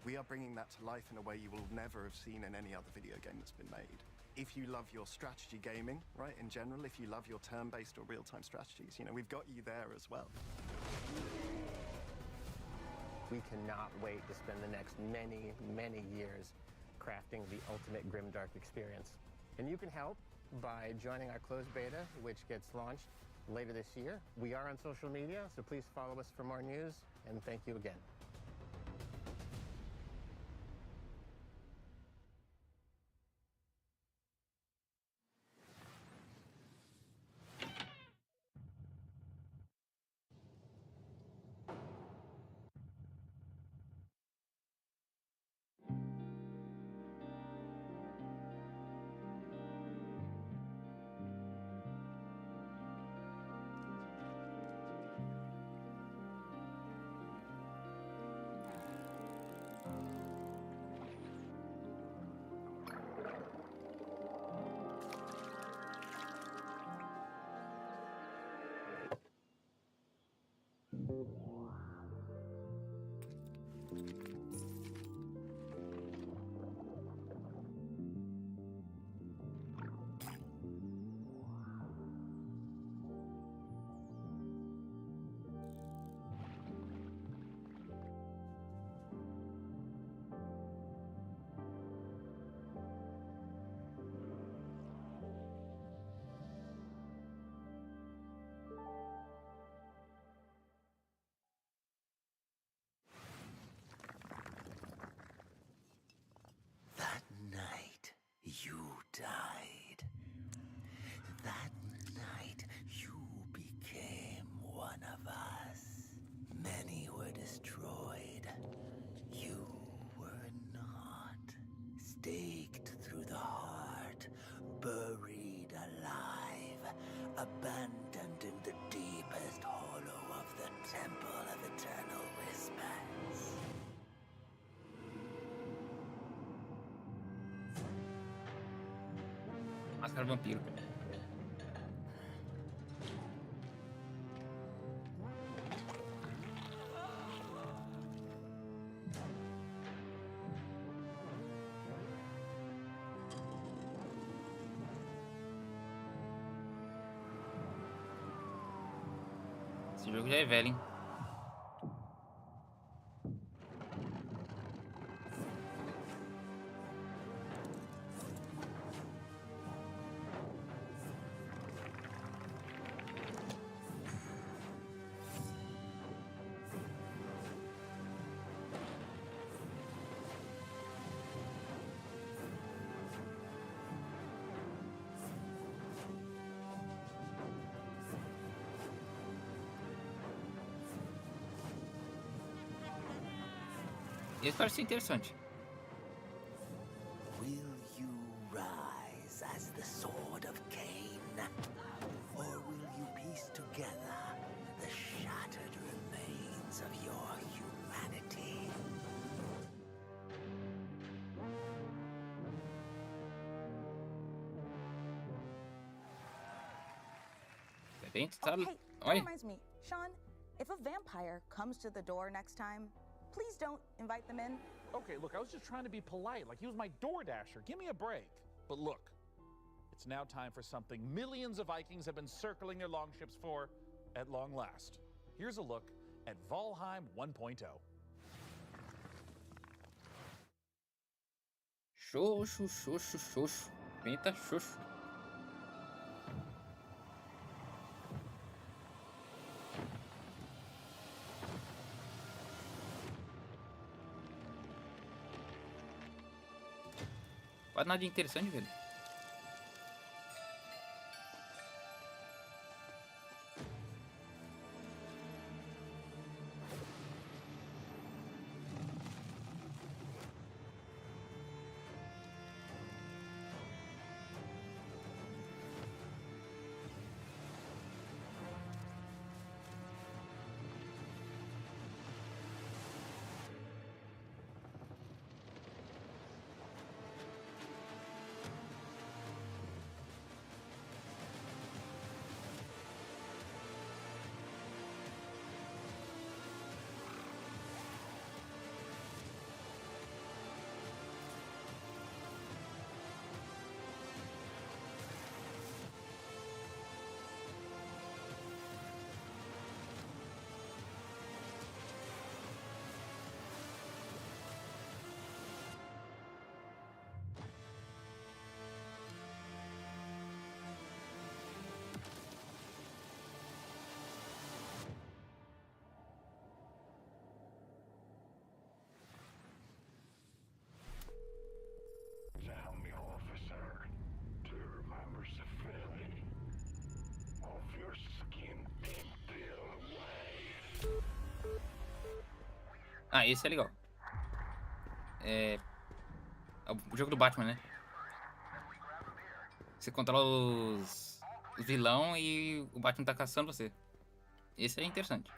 we are bringing that to life in a way you will never have seen in any other video game that's been made. If you love your strategy gaming, right, in general, if you love your turn-based or real-time strategies, we've got you there as well. We cannot wait to spend the next many, many years crafting the ultimate grimdark experience. And you can help by joining our closed beta, which gets launched later this year. We are on social media, so please follow us for more news, and thank you again. staked through the heart, buried alive, abandoned in the deepest hollow of the Temple of Eternal Whispers. Máscara vampiro. Esse jogo já é velho, hein? Esse parece interessante. Will you rise as the sword of Cain? Or will you piece together the shattered remains of your humanity? Hey, that reminds me, Sean, if a vampire comes to the door next time, please don't invite them in. Okay, look, I was just trying to be polite, like he was my DoorDasher. Give me a break. But look, it's now time for something millions of Vikings have been circling their longships for at long last. Here's a look at Valheim 1.0. Xoxo, xoxo, xoxo. Penta xoxo. Quase nada de interessante, velho. Tell me, officer, do you remember the feeling of your skin being peeled away? Ah, esse é legal. É o jogo do Batman, né? Você controla os vilão e o Batman tá caçando você. Esse é interessante.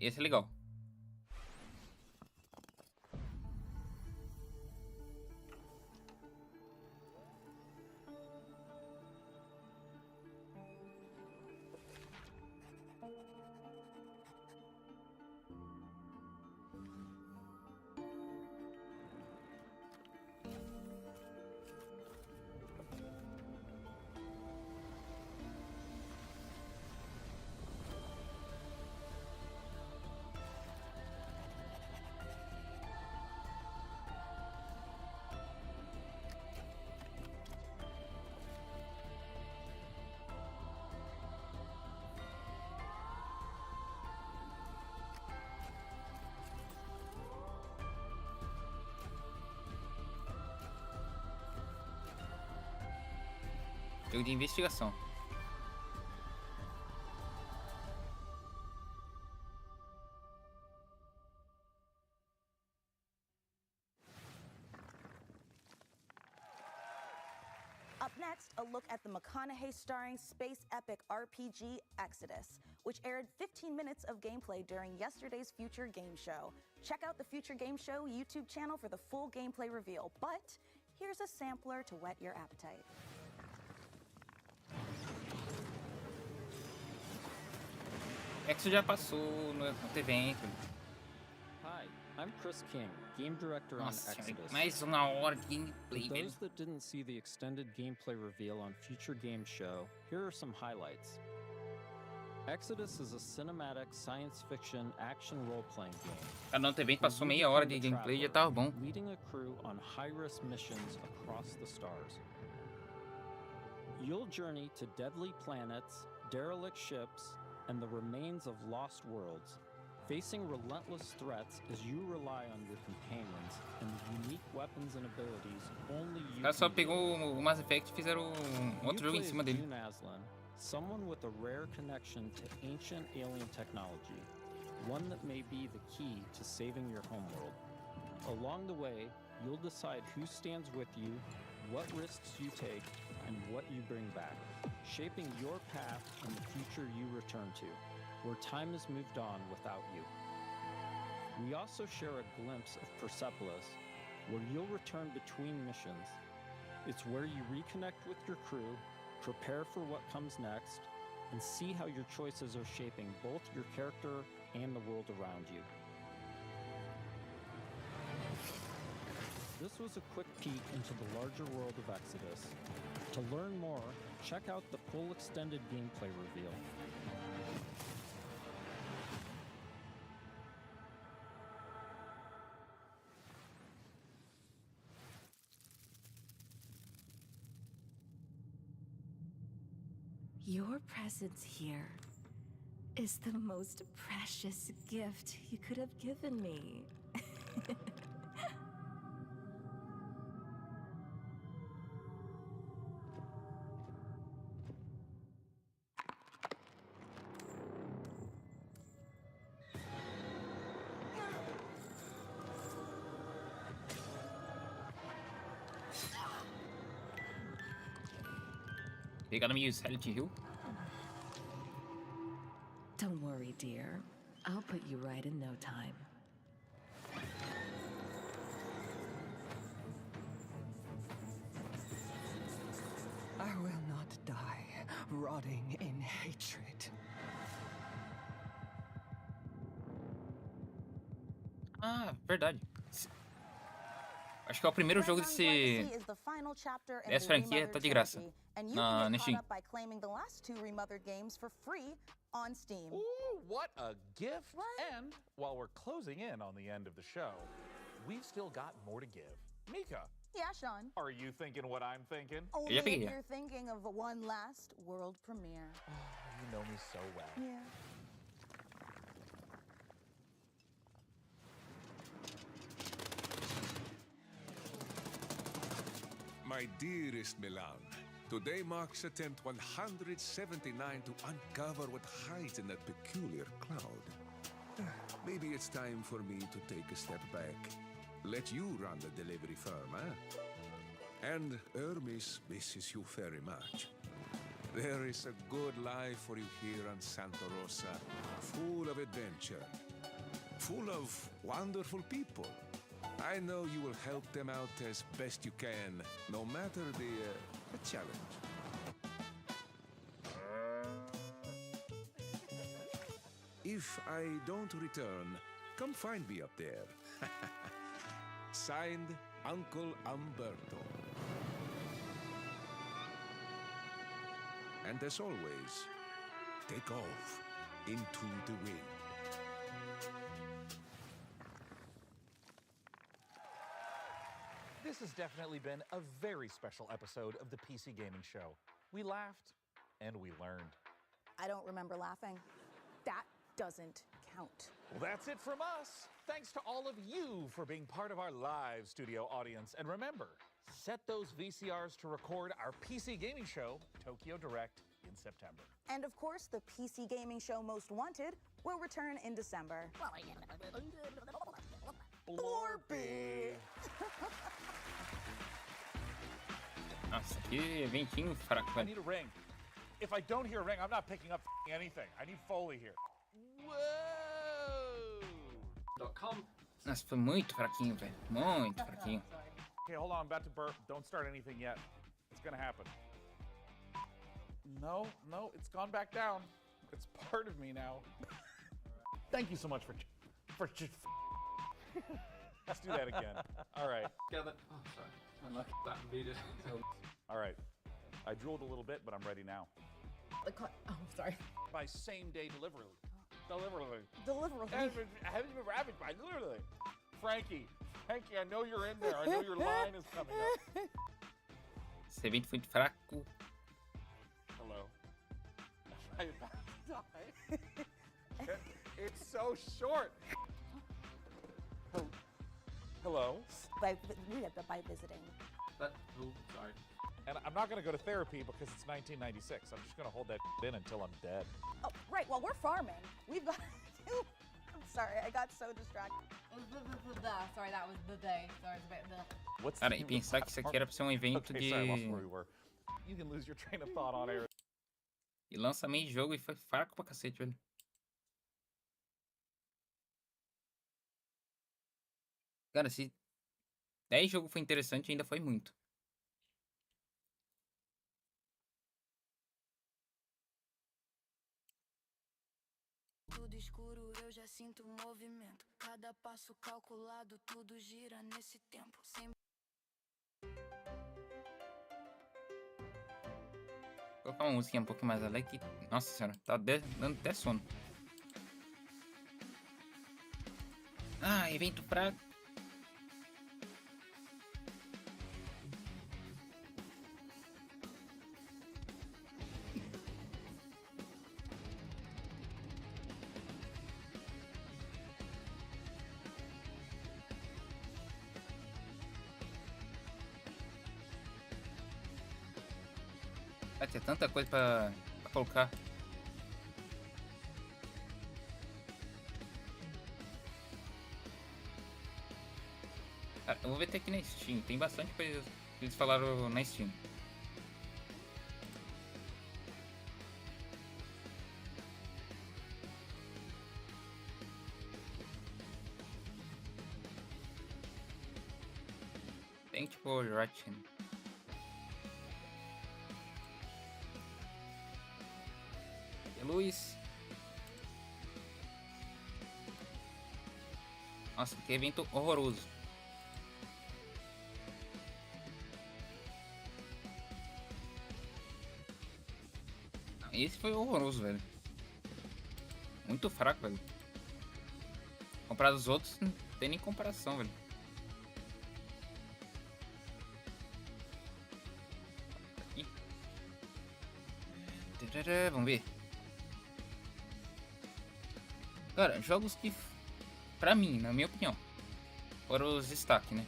Esse é legal. Jogo de investigação. Up next, a look at the McConaughey-starring space epic RPG Exodus, which aired 15 minutes of gameplay during yesterday's Future Game Show. Check out the Future Game Show YouTube channel for the full gameplay reveal, but here's a sampler to whet your appetite. Exo já passou no evento. Hi, I'm Chris King, game director on Nossa, Exodus. mais uma hora de gameplay, For velho. those that didn't see the extended gameplay reveal on Future Game Show, here are some highlights. Exodus is a cinematic science fiction action role-playing game. Cada evento passou meia hora de gameplay e já tava bom. Leading a crew on high-risk missions across the stars. You'll journey to deadly planets, derelict ships, and the remains of lost worlds, facing relentless threats as you rely on your companions and the unique weapons and abilities only you O cara só can pegou o Mass Effect e fizeram outro jogo em cima dele. June Aslan, someone with a rare connection to ancient alien technology, one that may be the key to saving your homeworld. Along the way, you'll decide who stands with you, what risks you take, and what you bring back, shaping your path and the future you return to, where time has moved on without you. We also share a glimpse of Persepolis, where you'll return between missions. It's where you reconnect with your crew, prepare for what comes next, and see how your choices are shaping both your character and the world around you. This was a quick peek into the larger world of Exodus. To learn more, check out the full extended gameplay reveal. Your presence here is the most precious gift you could have given me. They gotta use Silent Hill. Don't worry, dear. I'll put you right in no time. I will not die, rotting in hatred. Ah, verdade. Acho que é o primeiro jogo dessa franquia, tá de graça. Na Steam. By claiming the last 2 remothered games for free on Steam. Ooh, what a gift! And while we're closing in on the end of the show, we've still got more to give. Mika. Yeah, Sean. Are you thinking what I'm thinking? Only if you're thinking of one last world premiere. Oh, you know me so well. Yeah. My dearest Milan, today marks attempt 179 to uncover what hides in that peculiar cloud. Maybe it's time for me to take a step back. Let you run the delivery firm, eh? And Hermes misses you very much. There is a good life for you here on Santa Rosa, full of adventure, full of wonderful people. I know you will help them out as best you can, no matter the challenge. If I don't return, come find me up there. Signed, Uncle Umberto. And as always, take off into the wind. This has definitely been a very special episode of the PC Gaming Show. We laughed and we learned. I don't remember laughing. That doesn't count. Well, that's it from us. Thanks to all of you for being part of our live studio audience. And remember, set those VCRs to record our PC gaming show, Tokyo Direct, in September. And of course, the PC gaming show Most Wanted will return in December. Blorpy! Nossa, que eventinho fraco, I velho. need a ring. If I don't hear a ring, I'm not picking up anything. I need Foley here. .com. Nossa, foi muito fraquinho, velho. Muito fraquinho. Okay, hold on, I'm about to burp. Don't start anything yet. It's gonna happen. No, it's gone back down. It's part of me now. Thank you so much for Let's do that again. All right. Together. Oh, sorry. I like that video. All right. I drooled a little bit, but I'm ready now. Oh, sorry. By same-day delivery. Deliverally. Frankie, I know you're in there. I know your line is coming up. Esse evento foi fraco. Hello. Am I about to die? It's so short. Hello. By visiting. Sorry. And I'm not going to go to therapy because it's 1996. I'm just going to hold that in until I'm dead. Oh, right. Well, we're farming. We've got to. I'm sorry. I got so distracted. Sorry, that was the day. Sorry, it's a bit the. What's Cara, e pensar que isso aqui era pra ser um evento okay, de... sorry, I lost where we were. You can lose your train of thought on air. E lançamento de jogo e foi fraco pra cacete, velho. Cara, se 10 jogos foi interessante, ainda foi muito. Tudo escuro, eu já sinto movimento. Cada passo calculado, tudo gira nesse tempo. Sem... Vou colocar uma música um pouco mais alegre. Nossa senhora, tá dando até sono. Ah, evento fraco. Vai ter tanta coisa pra colocar. Cara, eu vou ver até aqui na Steam. Tem bastante coisa que eles falaram na Steam. Tem tipo Ratchet. Luz. Nossa, que evento horroroso. Esse foi horroroso, velho. Muito fraco, velho. Comparado aos outros, não tem nem comparação, velho. Aqui. Vamos ver. Cara, jogos que, pra mim, na minha opinião, foram os destaques, né?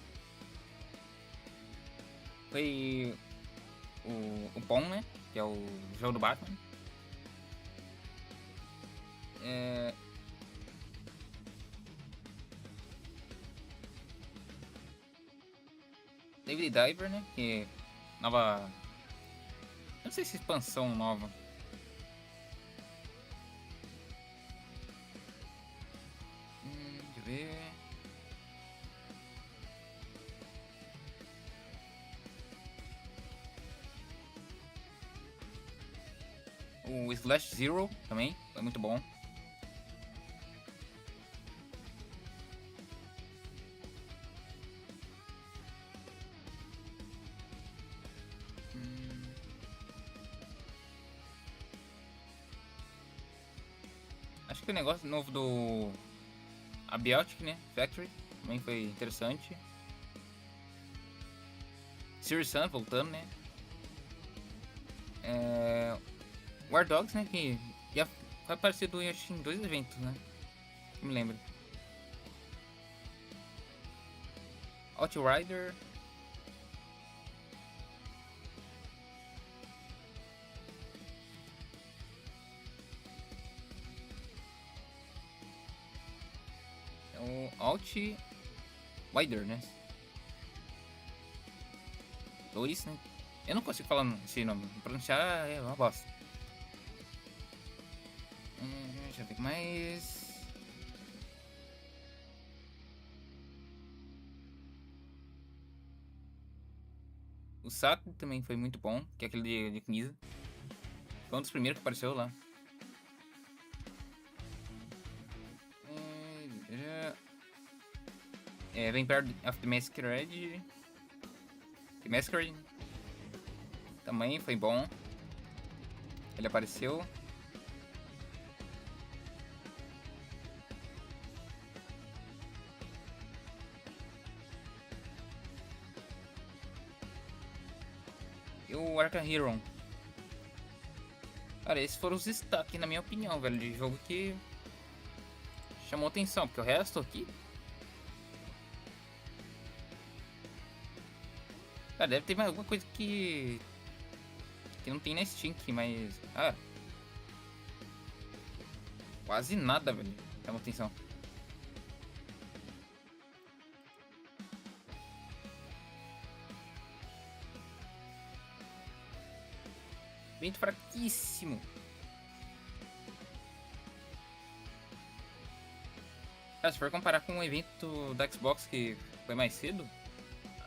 Foi o Pong, né? Que é o jogo do Batman. David Diver, né? Que nova... Não sei se expansão nova. Ver. O Slash Zero também foi muito bom. Acho que o negócio novo do Abiotic, né? Factory também foi interessante. Serious Sun voltando, né? WARDOGS, né? Que já foi aparecido em 2 eventos, né? Não me lembro. Outrider. Alt Wider, né? 2, né? Eu não consigo falar esse nome. Pronunciar é uma bosta. Deixa eu ver o que mais. O Sato também foi muito bom, que é aquele de camisa. Foi um dos primeiros que apareceu lá. Vampire of the Masquerade. The Masquerade também foi bom. Ele apareceu. E o Arkham Hero. Cara, esses foram os destaques, na minha opinião, velho, de jogo que chamou atenção, porque o resto aqui... Cara, deve ter mais alguma coisa que não tem na Steam aqui, mas... Ah, quase nada, velho, chamou atenção. Evento fraquíssimo. Cara, se for comparar com o evento da Xbox que foi mais cedo,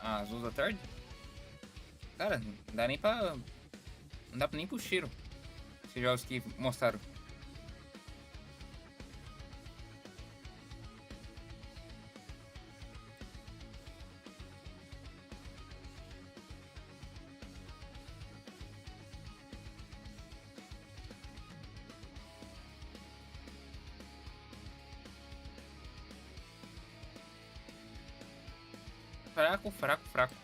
às 2 da tarde, cara, não dá nem pra... Não dá nem pro cheiro esses jogos que mostraram. Fraco.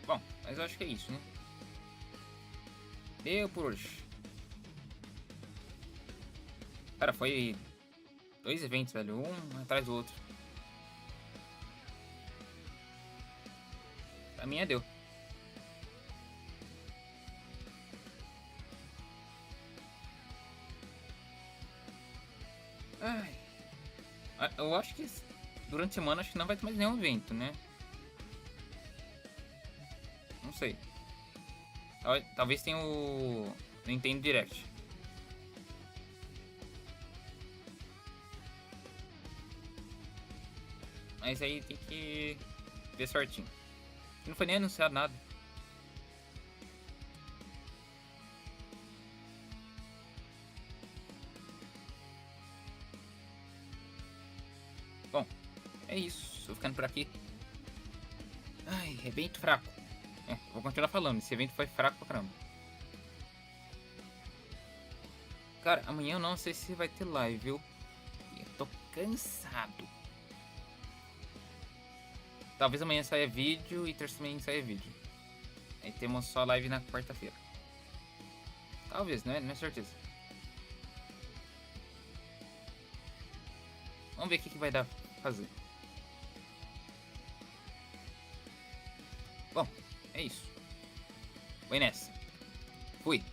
Bom, mas eu acho que é isso, né? Deu por hoje. Cara, foi 2 eventos, velho. Um atrás do outro. Pra mim deu. Ai. Eu acho que durante a semana acho que não vai ter mais nenhum evento, né? Não sei. Talvez tenha o Nintendo Direct. Mas aí tem que ver certinho. Não foi nem anunciado nada. Bom, é isso. Tô ficando por aqui. Ai, evento fraco. Vou continuar falando. Esse evento foi fraco pra caramba. Cara, amanhã eu não sei se vai ter live, viu? Eu tô cansado. Talvez amanhã saia vídeo e terça também saia vídeo. Aí temos só live na quarta-feira. Talvez, não é certeza. Vamos ver o que vai dar pra fazer. Bom, é isso. Foi nessa. Fui.